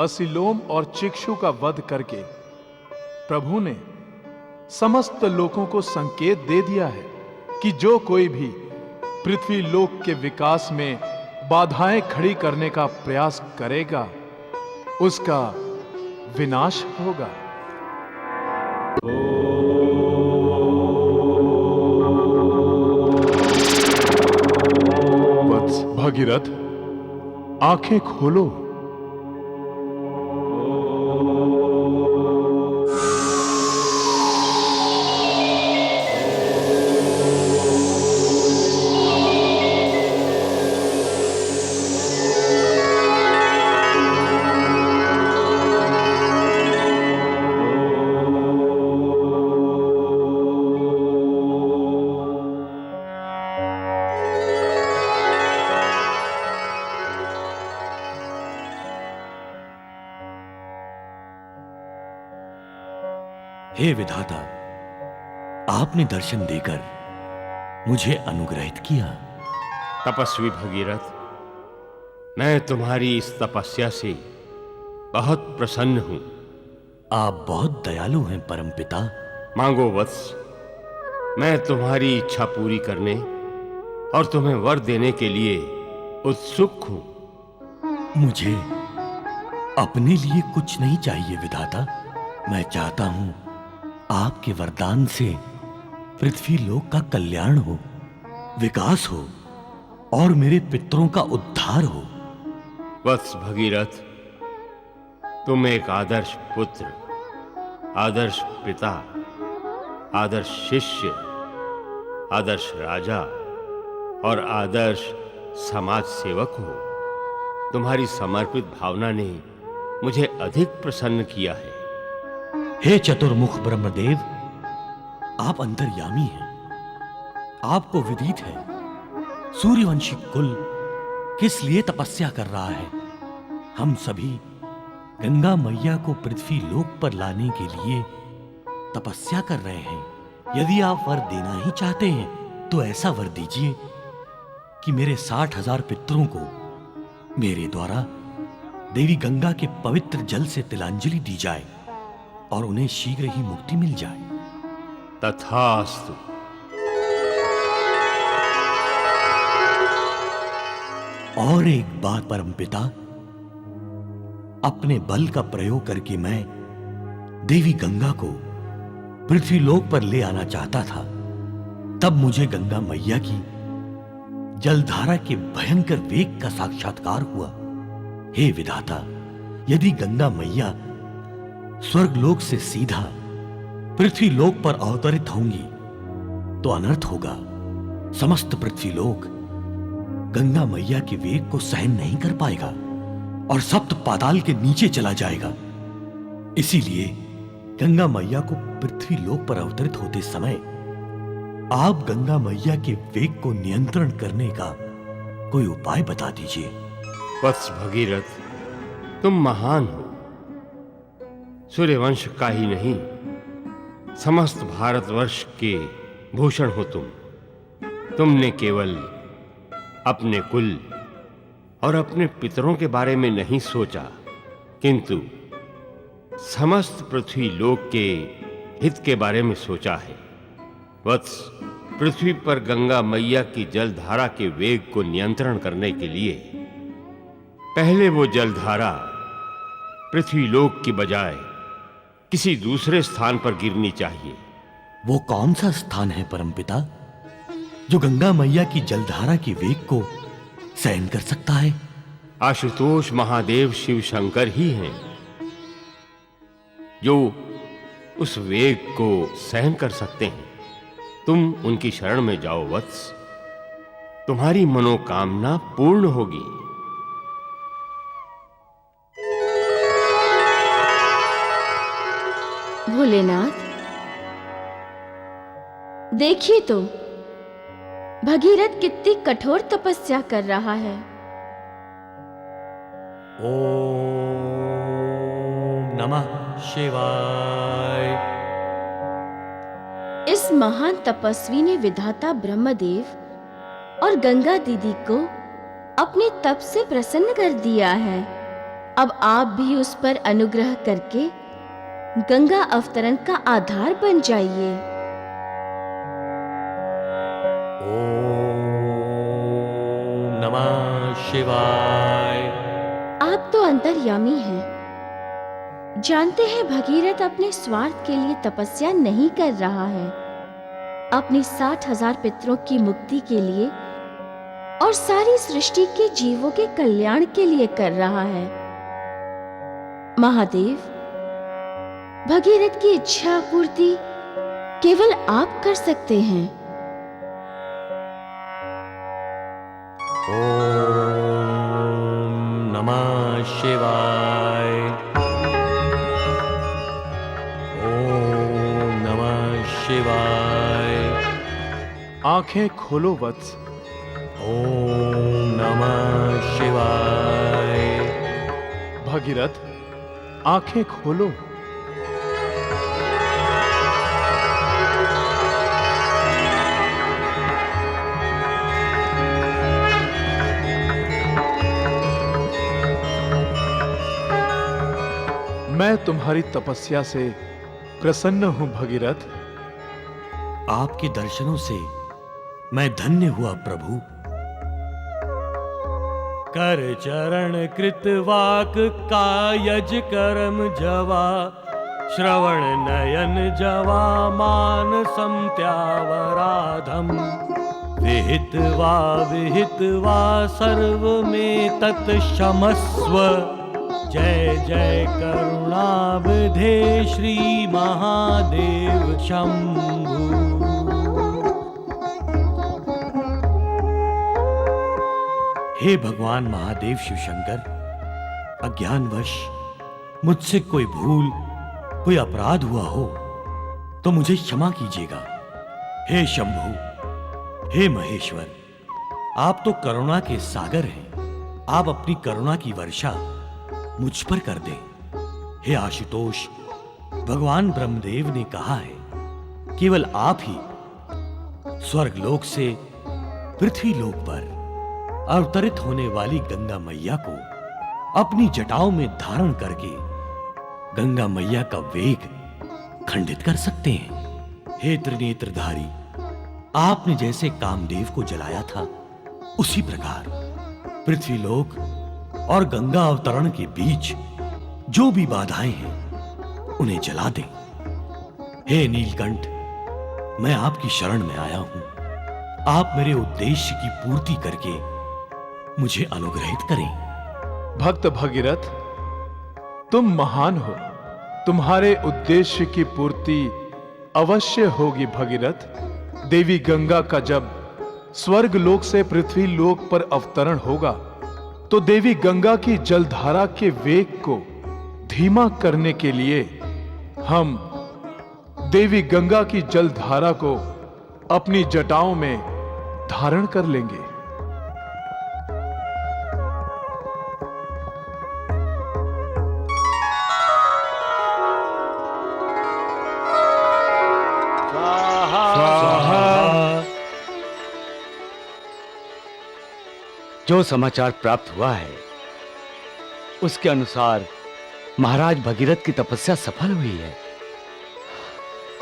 असिलोम और चिक्षु का वध करके प्रभु ने समस्त लोगों को संकेत दे दिया है कि जो कोई भी पृथ्वी लोक के विकास में बाधाएं खड़ी करने का प्रयास करेगा उसका विनाश होगा। वत्स भगीरथ, आंखें खोलो। हे विधाता, आपने दर्शन देकर मुझे अनुग्रहित किया। तपस्वी भगीरथ, मैं तुम्हारी इस तपस्या से बहुत प्रसन्न हूं। आप बहुत दयालु हैं परमपिता। मांगो वत्स, मैं तुम्हारी इच्छा पूरी करने और तुम्हें वर देने के लिए उत्सुक हूं। मुझे अपने लिए कुछ नहीं चाहिए विधाता। मैं चाहता हूं आपके वरदान से पृथ्वी लोक का कल्याण हो, विकास हो और मेरे पितरों का उद्धार हो। वत्स भगीरथ, तुम एक आदर्श पुत्र, आदर्श पिता, आदर्श शिष्य, आदर्श राजा और आदर्श समाज सेवक हो। तुम्हारी समर्पित भावना ने मुझे अधिक प्रसन्न किया है। हे चतुर्मुख ब्रह्मदेव, आप अंतर्यामी हैं। आपको विदित है सूर्यवंशी कुल किस लिए तपस्या कर रहा है। हम सभी गंगा मैया को पृथ्वी लोक पर लाने के लिए तपस्या कर रहे हैं। यदि आप वर देना ही चाहते हैं तो ऐसा वर दीजिए कि मेरे 60,000 पितरों को मेरे द्वारा देवी गंगा के पवित्र जल से तिलांजलि दी जाए और उन्हें शीघ्र ही मुक्ति मिल जाए। तथास्तु। और एक बात परमपिता, अपने बल का प्रयोग करके मैं देवी गंगा को पृथ्वी लोक पर ले आना चाहता था। तब मुझे गंगा मैया की जलधारा के भयंकर वेग का साक्षात्कार हुआ। हे विधाता, यदि गंगा मैया स्वर्गलोक से सीधा पृथ्वी लोक पर अवतरित होंगी तो अनर्थ होगा। समस्त पृथ्वी लोक गंगा मैया के वेग को सहन नहीं कर पाएगा और सप्त पाताल के नीचे चला जाएगा। इसीलिए गंगा मैया को पृथ्वी लोक पर अवतरित होते समय आप गंगा मैया के वेग को नियंत्रण करने का कोई उपाय बता दीजिए। वत्स भगीरथ, तुम महान हो। सूर्यवंश का ही नहीं, समस्त भारतवर्ष के भूषण हो तुम। तुमने केवल अपने कुल और अपने पितरों के बारे में नहीं सोचा, किंतु समस्त पृथ्वी लोक के हित के बारे में सोचा है। वत्स, पृथ्वी पर गंगा मैया की जलधारा के वेग को नियंत्रण करने के लिए पहले वो जलधारा पृथ्वी लोक की बजाय किसी दूसरे स्थान पर गिरनी चाहिए। वो कौन सा स्थान है परमपिता जो गंगा मैया की जलधारा के वेग को सहन कर सकता है? आशुतोष महादेव शिव शंकर ही हैं जो उस वेग को सहन कर सकते हैं। तुम उनकी शरण में जाओ वत्स, तुम्हारी मनोकामना पूर्ण होगी। भोलेनाथ, देखिए तो भगीरथ कितनी कठोर तपस्या कर रहा है। ओम नमः शिवाय। इस महान तपस्वी ने विधाता ब्रह्मदेव और गंगा दीदी को अपने तप से प्रसन्न कर दिया है। अब आप भी उस पर अनुग्रह करके गंगा अवतरण का आधार बन जाइए। ओम नमः शिवाय। आप तो अंतर्यामी हैं, जानते हैं भगीरथ अपने स्वार्थ के लिए तपस्या नहीं कर रहा है, अपनी 60,000 पितरों की मुक्ति के लिए और सारी सृष्टि के जीवों के कल्याण के लिए कर रहा है। महादेव, भगीरथ की इच्छा पूर्ति केवल आप कर सकते हैं। ओम नमः शिवाय। ओम नमः शिवाय। आंखें खोलो वत्स। ओम नमः शिवाय। भगीरथ, आंखें खोलो। मैं तुम्हारी तपस्या से प्रसन्न हूं भगीरथ। आपके दर्शनों से मैं धन्य हुआ प्रभु। कर चरण कृत वाक कायज करम जवा, श्रवण नयन जवा मानसम त्यावराधम, विहित वा सर्व में तत्क्षमस्व, जय जय करुणाब्धे श्री महादेव शंभु। हे भगवान महादेव शिव शंकर, अज्ञानवश मुझसे कोई भूल, कोई अपराध हुआ हो तो मुझे क्षमा कीजिएगा। हे शंभु, हे महेश्वर, आप तो करुणा के सागर हैं। आप अपनी करुणा की वर्षा मुझ पर कर दें। हे आशुतोष, भगवान ब्रह्मदेव ने कहा है, केवल आप ही स्वर्गलोक से पृथ्वी लोक पर अवतरित होने वाली गंगा मैया को अपनी जटाओं में धारण करके गंगा मैया का वेग खंडित कर सकते हैं। हे त्रिनेत्रधारी, आपने जैसे कामदेव को जलाया था, उसी प्रकार पृथ्वी लोक और गंगा अवतरण के बीच जो भी बाधाएं हैं उन्हें जला दें। हे नीलकंठ, मैं आपकी शरण में आया हूं। आप मेरे उद्देश्य की पूर्ति करके मुझे अनुग्रहित करें। भक्त भगीरथ, तुम महान हो, तुम्हारे उद्देश्य की पूर्ति अवश्य होगी भगीरथ। देवी गंगा का जब स्वर्ग लोक से पृथ्वी लोक पर अवतरण होगा तो देवी गंगा की जलधारा के वेग को धीमा करने के लिए हम देवी गंगा की जलधारा को अपनी जटाओं में धारण कर लेंगे। जो समाचार प्राप्त हुआ है उसके अनुसार महाराज भगीरथ की तपस्या सफल हुई है।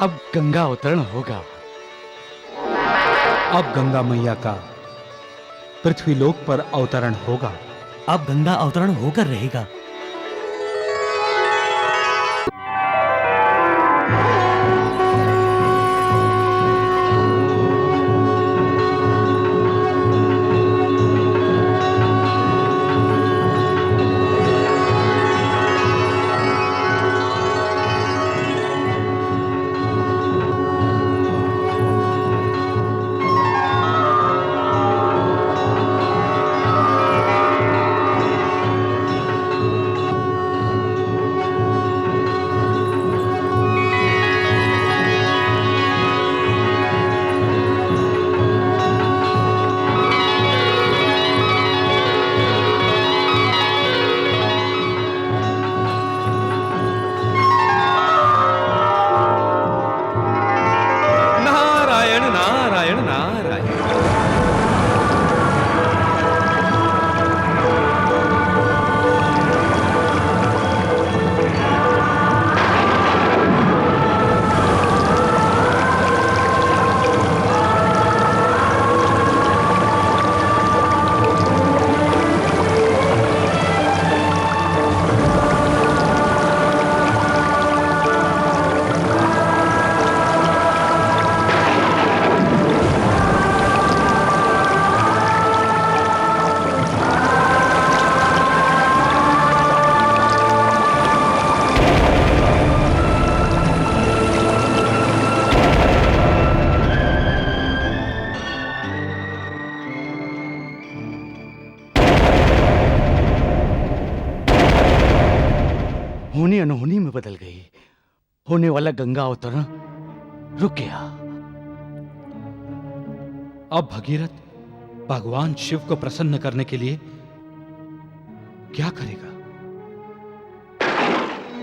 अब गंगा अवतरण होगा। अब गंगा मैया का पृथ्वीलोक पर अवतरण होगा। अब गंगा अवतरण होकर रहेगा। होनी अनहोनी में बदल गई। होने वाला गंगा अवतरण रुक गया। अब भगीरथ भगवान शिव को प्रसन्न करने के लिए क्या करेगा?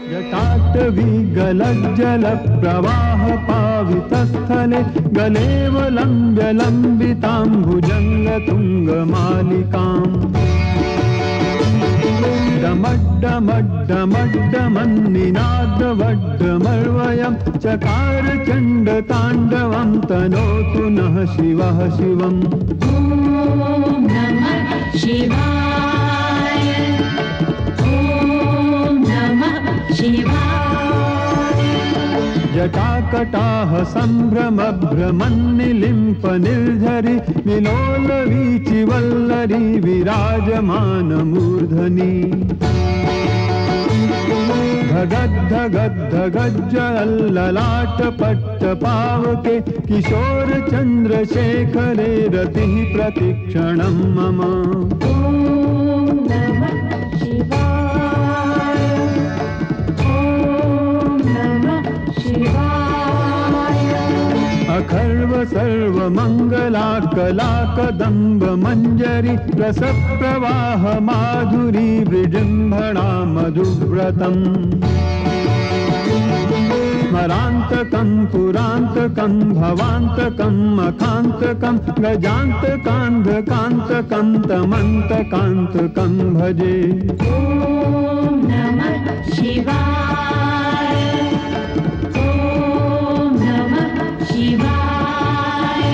जटाटवीगलज्जल प्रवाह पावितस्थले गलेवलम्ब्य लम्बितां भुजङ्गतुङ्गमालिकाम् डमड्डमड्डमड्डमन्निनादवड्डमर्वयं चकार चण्डताण्डवं तनोतु नः शिवः शिवम्। ॐ नमः शिवाय, ॐ नमः शिवाय। जटाकटाह सम्भ्रमभ्रमन्निलिम्प निर्झरि विलोलवीचिवल्लरी विराजमानमूर्धनि धगद्धगद्धगज्जललाटपट्टपावके किशोर चन्द्रशेखरे रतिः प्रतिक्षणं मम। ॐ नमः शिवाय, ॐ नमः शिवाय। अखर्व सर्वमङ्गलाकलाकदम्ब मञ्जरी रसप्रवाह माधुरी विजृम्भणा मधुव्रतम् स्मरान्तकं पुरान्तकं भवान्तकं मखान्तकं गजान्तकान्धकान्तकं तमन्तकान्तकं भजे। ॐ नमः शिवाय, ॐ नमः शिवाय।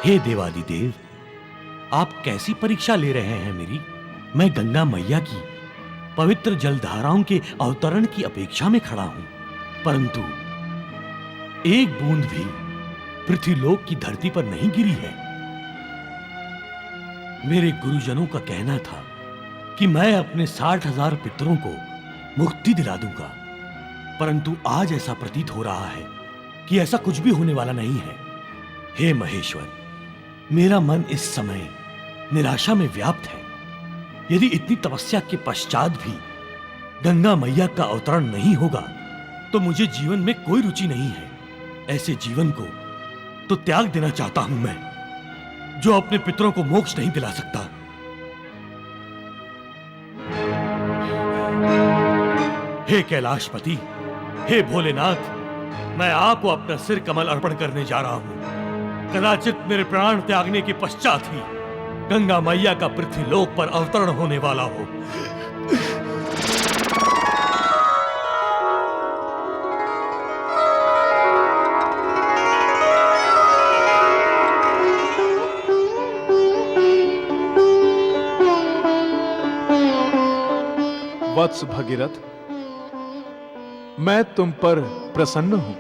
हे देवादिदेव, आप कैसी परीक्षा ले रहे हैं मेरी? मैं गंगा मैया की पवित्र जलधाराओं के अवतरण की अपेक्षा में खड़ा हूं, परंतु एक बूंद भी पृथ्वीलोक की धरती पर नहीं गिरी है। मेरे गुरुजनों का कहना था कि मैं अपने 60,000 पितरों को मुक्ति दिला दूंगा, परंतु आज ऐसा प्रतीत हो रहा है कि ऐसा कुछ भी होने वाला नहीं है। हे महेश्वर, मेरा मन इस समय निराशा में व्याप्त है। यदि इतनी तपस्या के पश्चात भी गंगा मैया का अवतरण नहीं होगा तो मुझे जीवन में कोई रुचि नहीं है। ऐसे जीवन को तो त्याग देना चाहता हूं मैं, जो अपने पितरों को मोक्ष नहीं दिला सकता। हे कैलाशपति, हे भोलेनाथ, मैं आपको अपना सिर कमल अर्पण करने जा रहा हूं। कदाचित मेरे प्राण त्यागने के पश्चात ही गंगा मैया का पृथ्वीलोक पर अवतरण होने वाला हो। वत्स भगीरथ, मैं तुम पर प्रसन्न हूं।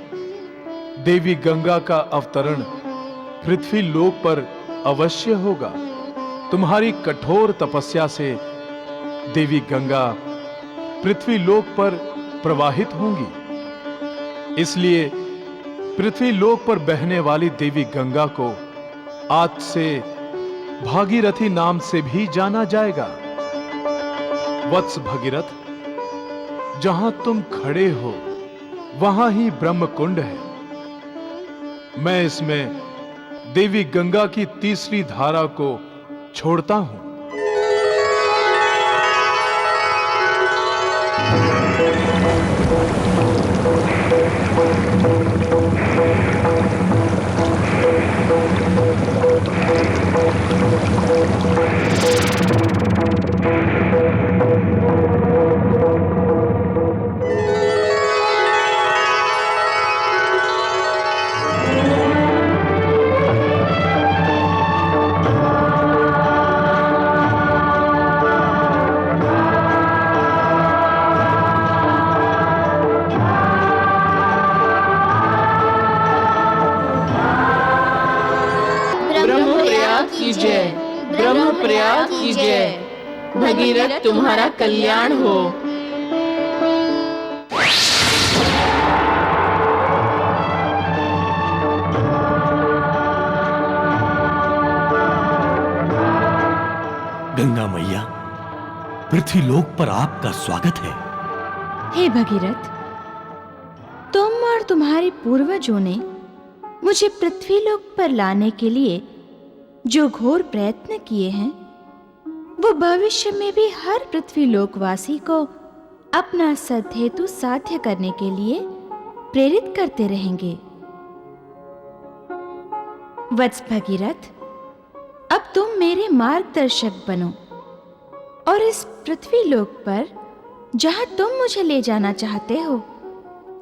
देवी गंगा का अवतरण पृथ्वी लोक पर अवश्य होगा। तुम्हारी कठोर तपस्या से देवी गंगा पृथ्वी लोक पर प्रवाहित होंगी, इसलिए पृथ्वी लोक पर बहने वाली देवी गंगा को आज से भागीरथी नाम से भी जाना जाएगा। वत्स भगीरथ, जहां तुम खड़े हो वहां ही ब्रह्म कुंड है। मैं इसमें देवी गंगा की तीसरी धारा को छोड़ता हूं। ब्रह्मप्रयाग की जय। भगीरथ तुम्हारा कल्याण हो। पृथ्वीलोक पर आपका स्वागत है। हे भगीरथ, तुम और तुम्हारे पूर्वजों ने मुझे पृथ्वीलोक पर लाने के लिए जो घोर प्रयत्न किए हैं, वो भविष्य में भी हर पृथ्वीलोकवासी को अपना सदहेतु साध्य करने के लिए प्रेरित करते रहेंगे। वत्स भगीरथ, अब तुम मेरे मार्गदर्शक बनो और इस पृथ्वीलोक पर जहां तुम मुझे ले जाना चाहते हो,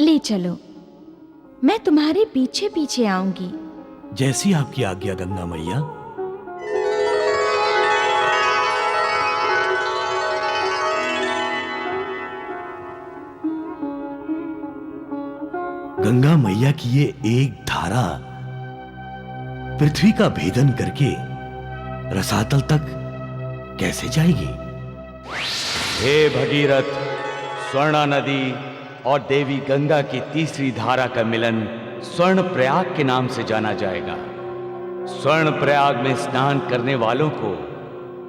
ले चलो। मैं तुम्हारे पीछे पीछे आऊंगी। जैसी आपकी आज्ञा गंगा मैया। गंगा मैया की ये एक धारा पृथ्वी का भेदन करके रसातल तक कैसे जाएगी? हे भगीरथ, स्वर्णा नदी और देवी गंगा की तीसरी धारा का मिलन स्वर्ण प्रयाग के नाम से जाना जाएगा। स्वर्ण प्रयाग में स्नान करने वालों को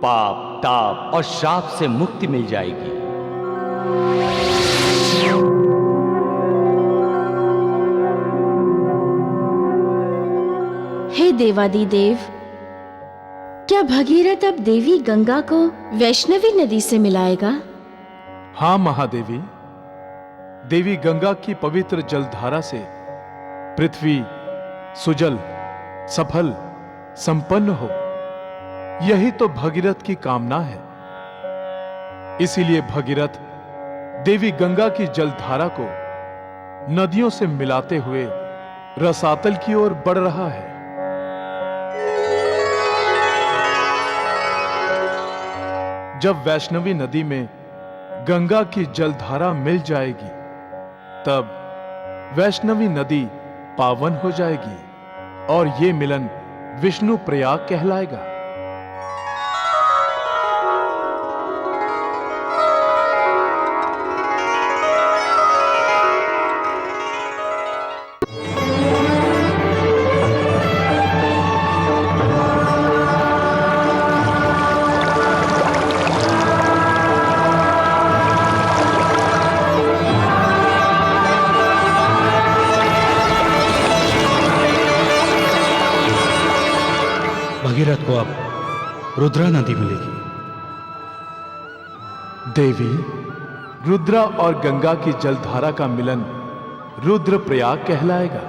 पाप, ताप और श्राप से मुक्ति मिल जाएगी। हे देवादिदेव, क्या भगीरथ अब देवी गंगा को वैष्णवी नदी से मिलाएगा? हाँ महादेवी, देवी गंगा की पवित्र जलधारा से पृथ्वी सुजल, सफल, संपन्न हो, यही तो भगीरथ की कामना है। इसीलिए भगीरथ देवी गंगा की जलधारा को नदियों से मिलाते हुए रसातल की ओर बढ़ रहा है। जब वैष्णवी नदी में गंगा की जलधारा मिल जाएगी, तब वैष्णवी नदी पावन हो जाएगी और ये मिलन विष्णु प्रयाग कहलाएगा। भगीरथ को अब रुद्रा नदी मिलेगी। देवी, रुद्रा और गंगा की जलधारा का मिलन रुद्र प्रयाग कहलाएगा।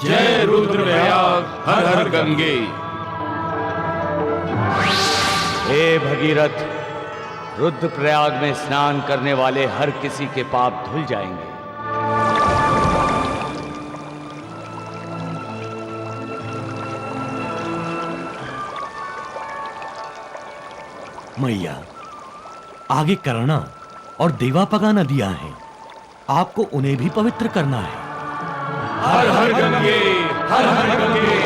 जय रुद्र प्रयाग, हर हर गंगे। हे भगीरथ, रुद्र प्रयाग में स्नान करने वाले हर किसी के पाप धुल जाएंगे। मैया, आगे करना और देवापगा नदियां हैं, आपको उन्हें भी पवित्र करना है। हर हर गंगे, हर हर गंगे।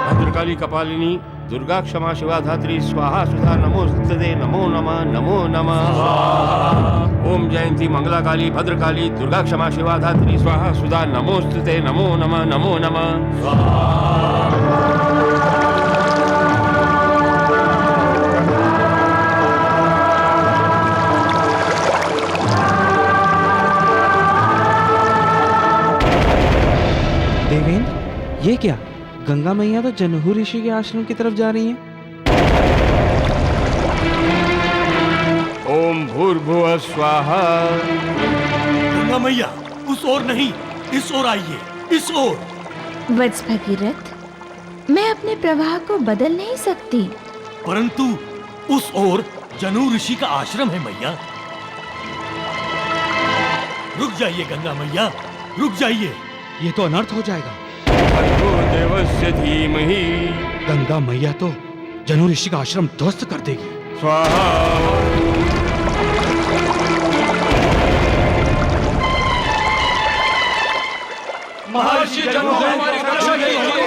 भद्रकाली कपालिनी दुर्गा क्षमा शिवा धात्री स्वाहा सुधा नमोस्तुते नमो नमः नमो नमः। ओम जयंती मंगला काली भद्रकाली दुर्गा क्षमा शिवा धात्री स्वाहा सुधा नमोस्तुते नमो नमः नमो नमः। देवेंद्र, ये क्या? गंगा मैया तो जनहू ऋषि के आश्रम की तरफ जा रही हैं। ओम भूर्भुवः स्वाहा। गंगा मैया, उस ओर नहीं, इस ओर आइए, इस ओर। वत्स भगीरथ, मैं अपने प्रवाह को बदल नहीं सकती। परंतु उस ओर जनू ऋषि का आश्रम है मैया। रुक जाइए गंगा मैया, रुक जाइए। ये तो अनर्थ हो जाएगा। देवस्य धीमहि। गंगा मैया तो जनू ऋषि का आश्रम ध्वस्त कर देगी। स्वाहा। महर्षि जनू हमारी रक्षा कीजिए।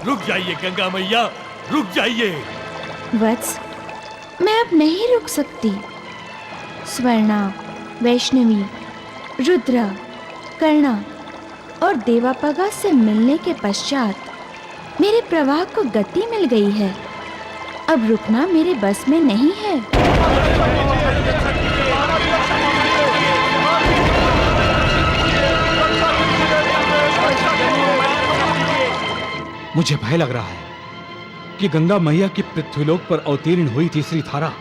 रुक जाइए गंगा मैया, रुक जाइए। वत्स, मैं अब नहीं रुक सकती। स्वर्णा, वैष्णवी, रुद्रा, कर्णा और देवापगा से मिलने के पश्चात मेरे प्रवाह को गति मिल गई है। अब रुकना मेरे बस में नहीं है। मुझे भय लग रहा है कि गंगा मैया की पृथ्वीलोक पर अवतीर्ण हुई तीसरी धारा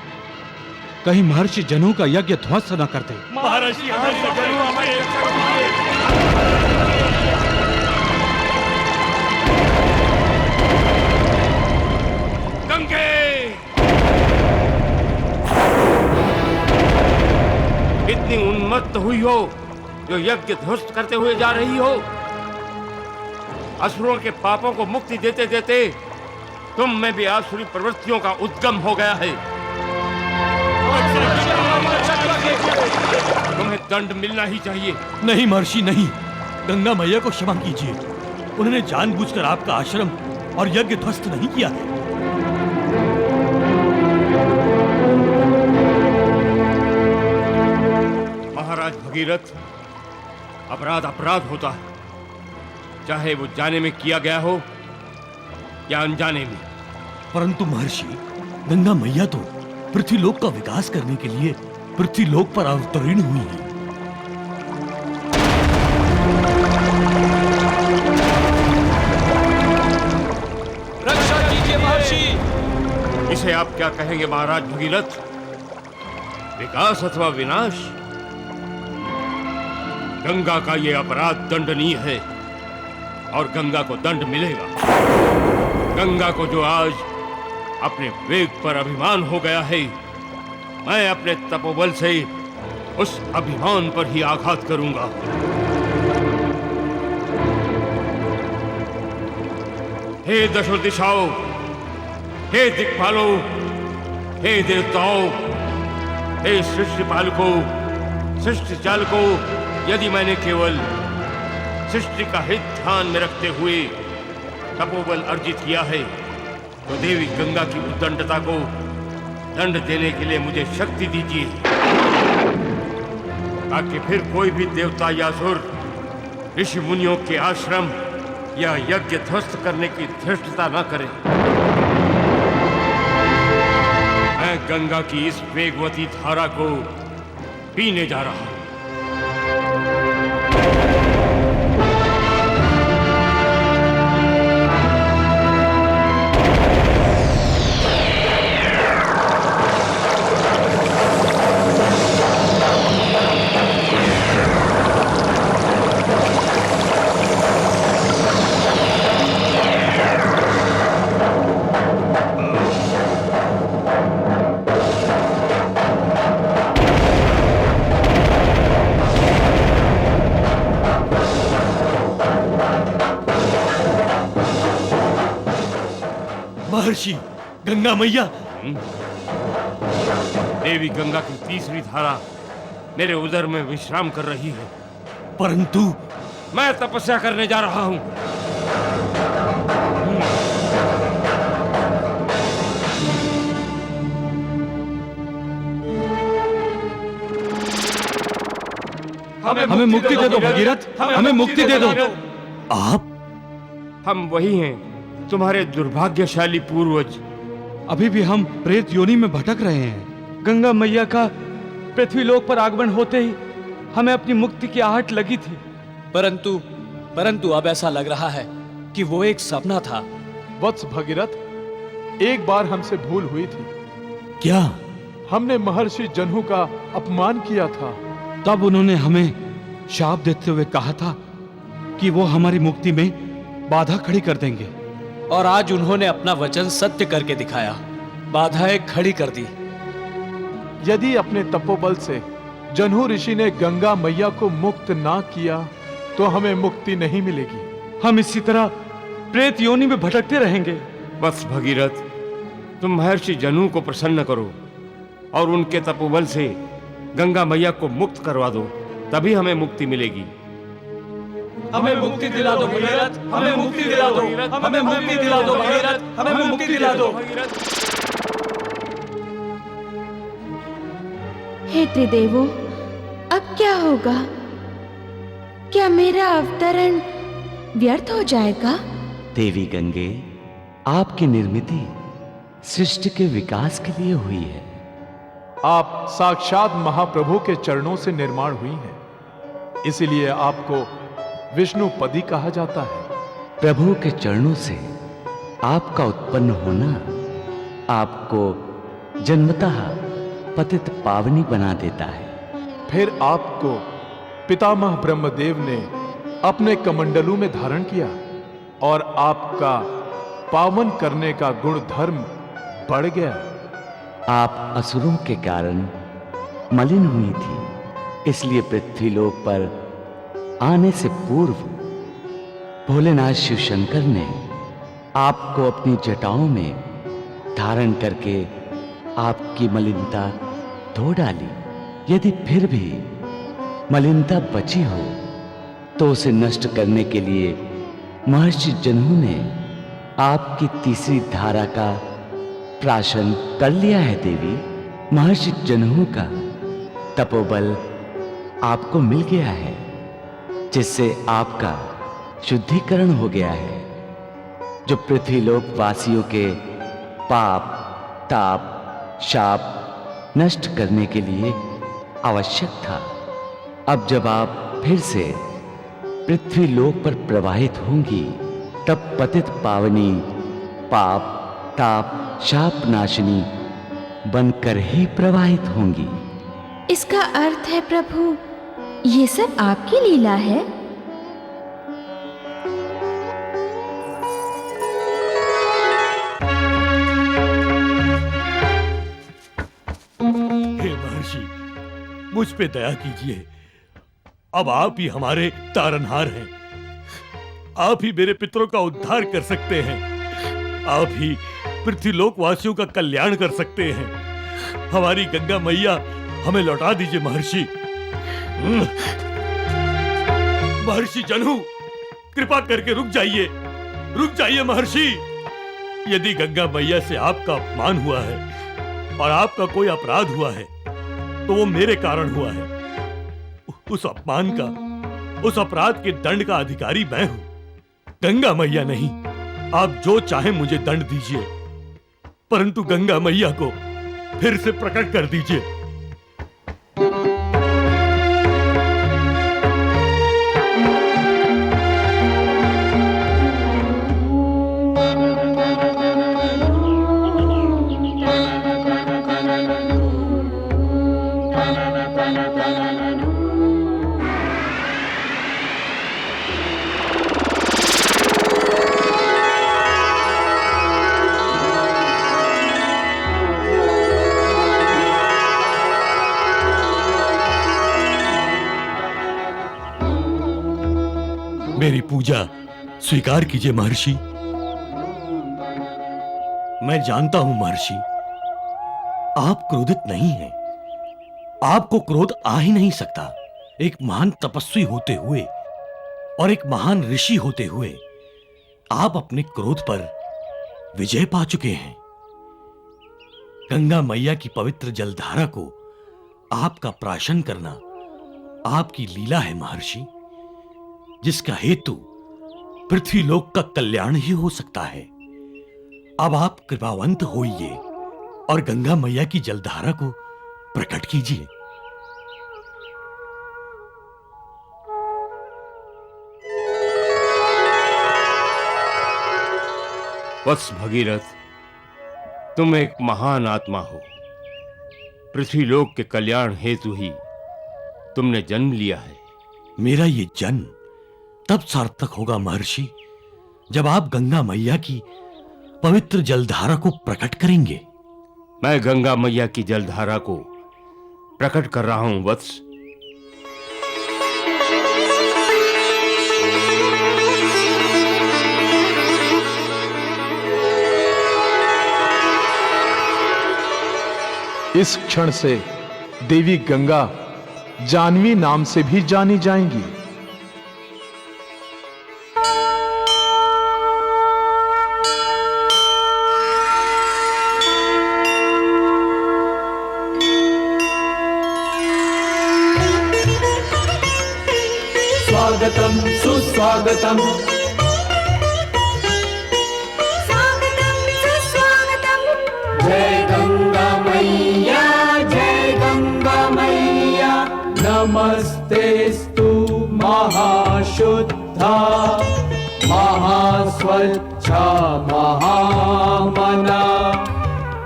कहीं महर्षि जनु का यज्ञ ध्वस्त न कर दे। गंगे, इतनी उन्मत्त हुई हो जो यज्ञ ध्वस्त करते हुए जा रही हो। असुरों के पापों को मुक्ति देते देते तुम में भी आसुरी प्रवृत्तियों का उद्गम हो गया है। तुम्हें दंड मिलना ही चाहिए। नहीं महर्षि नहीं, गंगा मैया को क्षमा कीजिए। उन्होंने जानबूझकर आपका आश्रम और यज्ञ ध्वस्त नहीं किया है। महाराज भगीरथ, अपराध अपराध होता है, चाहे वो जाने में किया गया हो या अनजाने में। परंतु महर्षि, गंगा मैया तो पृथ्वीलोक का विकास करने के लिए पृथ्वीलोक पर अवतरीर्ण हुई है। रक्षा कीजिए महर्षि। इसे आप क्या कहेंगे महाराज भगीरथ? विकास अथवा विनाश? गंगा का ये अपराध दंडनीय है और गंगा को दंड मिलेगा। गंगा को जो आज अपने वेग पर अभिमान हो गया है, मैं अपने तपोबल से उस अभिमान पर ही आघात करूंगा। हे दशो दिशाओं, हे दिक्पालों, हे देवताओं, हे सृष्टि पालकों, सृष्टि चालकों, यदि मैंने केवल सृष्टि का हित ध्यान में रखते हुए तपोबल अर्जित किया है, तो देवी गंगा की उद्दंडता को दंड देने के लिए मुझे शक्ति दीजिए, ताकि फिर कोई भी देवता या असुर ऋषि मुनियों के आश्रम या यज्ञ ध्वस्त करने की धृष्टता न करे। मैं गंगा की इस वेगवती धारा को पीने जा रहा हूं। महर्षि, गंगा मैया। देवी गंगा की तीसरी धारा मेरे उदर में विश्राम कर रही है, परंतु मैं तपस्या करने जा रहा हूं। हमें मुक्ति दे दो भगीरथ, हमें मुक्ति दे दो। आप? हम वही हैं, तुम्हारे दुर्भाग्यशाली पूर्वज। अभी भी हम प्रेत योनि में भटक रहे हैं। गंगा मैया का पृथ्वीलोक पर आगमन होते ही हमें अपनी मुक्ति की आहट लगी थी, परंतु अब ऐसा लग रहा है कि वो एक सपना था। वत्स भगीरथ, एक बार हमसे भूल हुई थी। क्या? हमने महर्षि जन्हू का अपमान किया था। तब उन्होंने हमें शाप देते हुए कहा था कि वो हमारी मुक्ति में बाधा खड़ी कर देंगे, और आज उन्होंने अपना वचन सत्य करके दिखाया, बाधाएं खड़ी कर दी। यदि अपने तपोबल से जन्हू ऋषि ने गंगा मैया को मुक्त ना किया तो हमें मुक्ति नहीं मिलेगी। हम इसी तरह प्रेत योनि में भटकते रहेंगे। बस भगीरथ, तुम महर्षि जनु को प्रसन्न करो और उनके तपोबल से गंगा मैया को मुक्त करवा दो, तभी हमें मुक्ति मिलेगी। हमें मुक्ति दिला दो भगीरथ, हमें मुक्ति दिला दो, हमें मुक्ति दिला दो भगीरथ, हमें मुक्ति दिला दो। पितृदेवों, अब क्या होगा? क्या मेरा अवतरण व्यर्थ हो जाएगा? देवी गंगे, आपकी निर्मिति सृष्टि के विकास के लिए हुई है। आप साक्षात महाप्रभु के चरणों से निर्माण हुई हैं, इसीलिए आपको विष्णुपदी कहा जाता है। प्रभु के चरणों से आपका उत्पन्न होना आपको जन्मतः पतित पावनी बना देता है। फिर आपको पितामह ब्रह्मदेव ने अपने कमंडलू में धारण किया और आपका पावन करने का गुण धर्म बढ़ गया। आप असुरों के कारण मलिन हुई थी, इसलिए पृथ्वीलोक पर आने से पूर्व भोलेनाथ शिव शंकर ने आपको अपनी जटाओं में धारण करके आपकी मलिनता धो डाली। यदि फिर भी मलिनता बची हो तो उसे नष्ट करने के लिए महर्षि जनहू ने आपकी तीसरी धारा का प्राशन कर लिया है। देवी, महर्षि जनहू का तपोबल आपको मिल गया है, जिससे आपका शुद्धिकरण हो गया है, जो पृथ्वीलोक वासियों के पाप, ताप, शाप नष्ट करने के लिए आवश्यक था। अब जब आप फिर से पृथ्वीलोक पर प्रवाहित होंगी, तब पतित पावनी, पाप, ताप, शाप नाशिनी बनकर ही प्रवाहित होंगी। इसका अर्थ है प्रभु, ये सब आपकी लीला है? हे महर्षि, मुझ पे दया कीजिए। अब आप ही हमारे तारनहार हैं। आप ही मेरे पितरों का उद्धार कर सकते हैं। आप ही पृथ्वीलोक वासियों का कल्याण कर सकते हैं। हमारी गंगा मैया हमें लौटा दीजिए महर्षि। महर्षि जनहू, कृपा करके रुक जाइए महर्षि। यदि गंगा मैया से आपका अपमान हुआ है और आपका कोई अपराध हुआ है तो वो मेरे कारण हुआ है। उस अपमान का, उस अपराध के दंड का अधिकारी मैं हूं, गंगा मैया नहीं। आप जो चाहे मुझे दंड दीजिए, परंतु गंगा मैया को फिर से प्रकट कर दीजिए। मेरी पूजा स्वीकार कीजिए महर्षि। मैं जानता हूं महर्षि, आप क्रोधित नहीं हैं। आपको क्रोध आ ही नहीं सकता। एक महान तपस्वी होते हुए और एक महान ऋषि होते हुए आप अपने क्रोध पर विजय पा चुके हैं। गंगा मैया की पवित्र जलधारा को आपका प्राशन करना आपकी लीला है महर्षि, जिसका हेतु पृथ्वीलोक का कल्याण ही हो सकता है। अब आप कृपावंत होइए और गंगा मैया की जलधारा को प्रकट कीजिए। वत्स भगीरथ, तुम एक महान आत्मा हो। पृथ्वीलोक के कल्याण हेतु ही तुमने जन्म लिया है। मेरा ये जन्म तब सार्थक होगा महर्षि, जब आप गंगा मैया की पवित्र जलधारा को प्रकट करेंगे। मैं गंगा मैया की जलधारा को प्रकट कर रहा हूं वत्स। इस क्षण से देवी गंगा जानवी नाम से भी जानी जाएंगी। सुस्वागतम। स्वागतम सुस्वागतम। जय गंगा मैया, जय गंगा मैया। नमस्तेस्तु महाशुद्धा महास्वच्छा महामना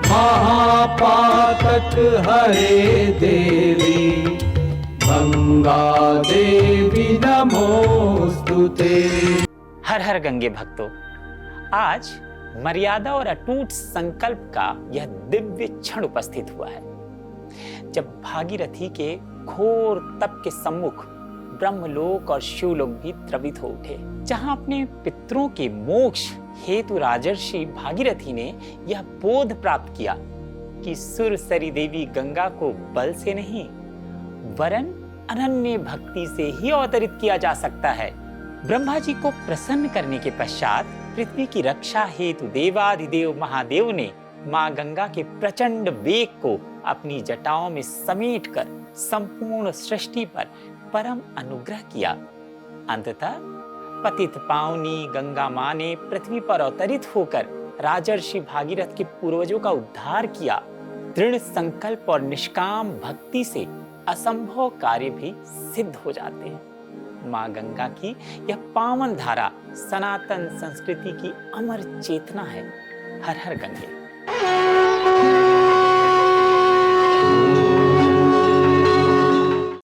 महापातक हरे देवी गंगा देवी नमोस्तुते। हर हर गंगे भक्तों, आज मर्यादा और अटूट संकल्प का यह दिव्य क्षण उपस्थित हुआ है, जब भागीरथी के घोर तप के सम्मुख ब्रह्मलोक और शिवलोक भी द्रवित हो उठे। जहां अपने पितरों के मोक्ष हेतु राजर्षि भागीरथी ने यह बोध प्राप्त किया कि सुरसरी देवी गंगा को बल से नहीं वरन अनन्य भक्ति से ही अवतरित किया जा सकता है। ब्रह्मा जी को प्रसन्न करने के पश्चात पृथ्वी की रक्षा हेतु देवाधिदेव महादेव ने मां गंगा के प्रचंड वेग को अपनी जटाओं में समेटकर संपूर्ण सृष्टि पर परम अनुग्रह किया। अंततः पतित पावनी गंगा मां ने पृथ्वी पर अवतरित होकर राजर्षि भागीरथ के पूर्वजों का उद्धार किया। दृढ़ संकल्प और निष्काम भक्ति से असंभव कार्य भी सिद्ध हो जाते हैं। मां गंगा की यह पावन धारा सनातन संस्कृति की अमर चेतना है। हर हर गंगे।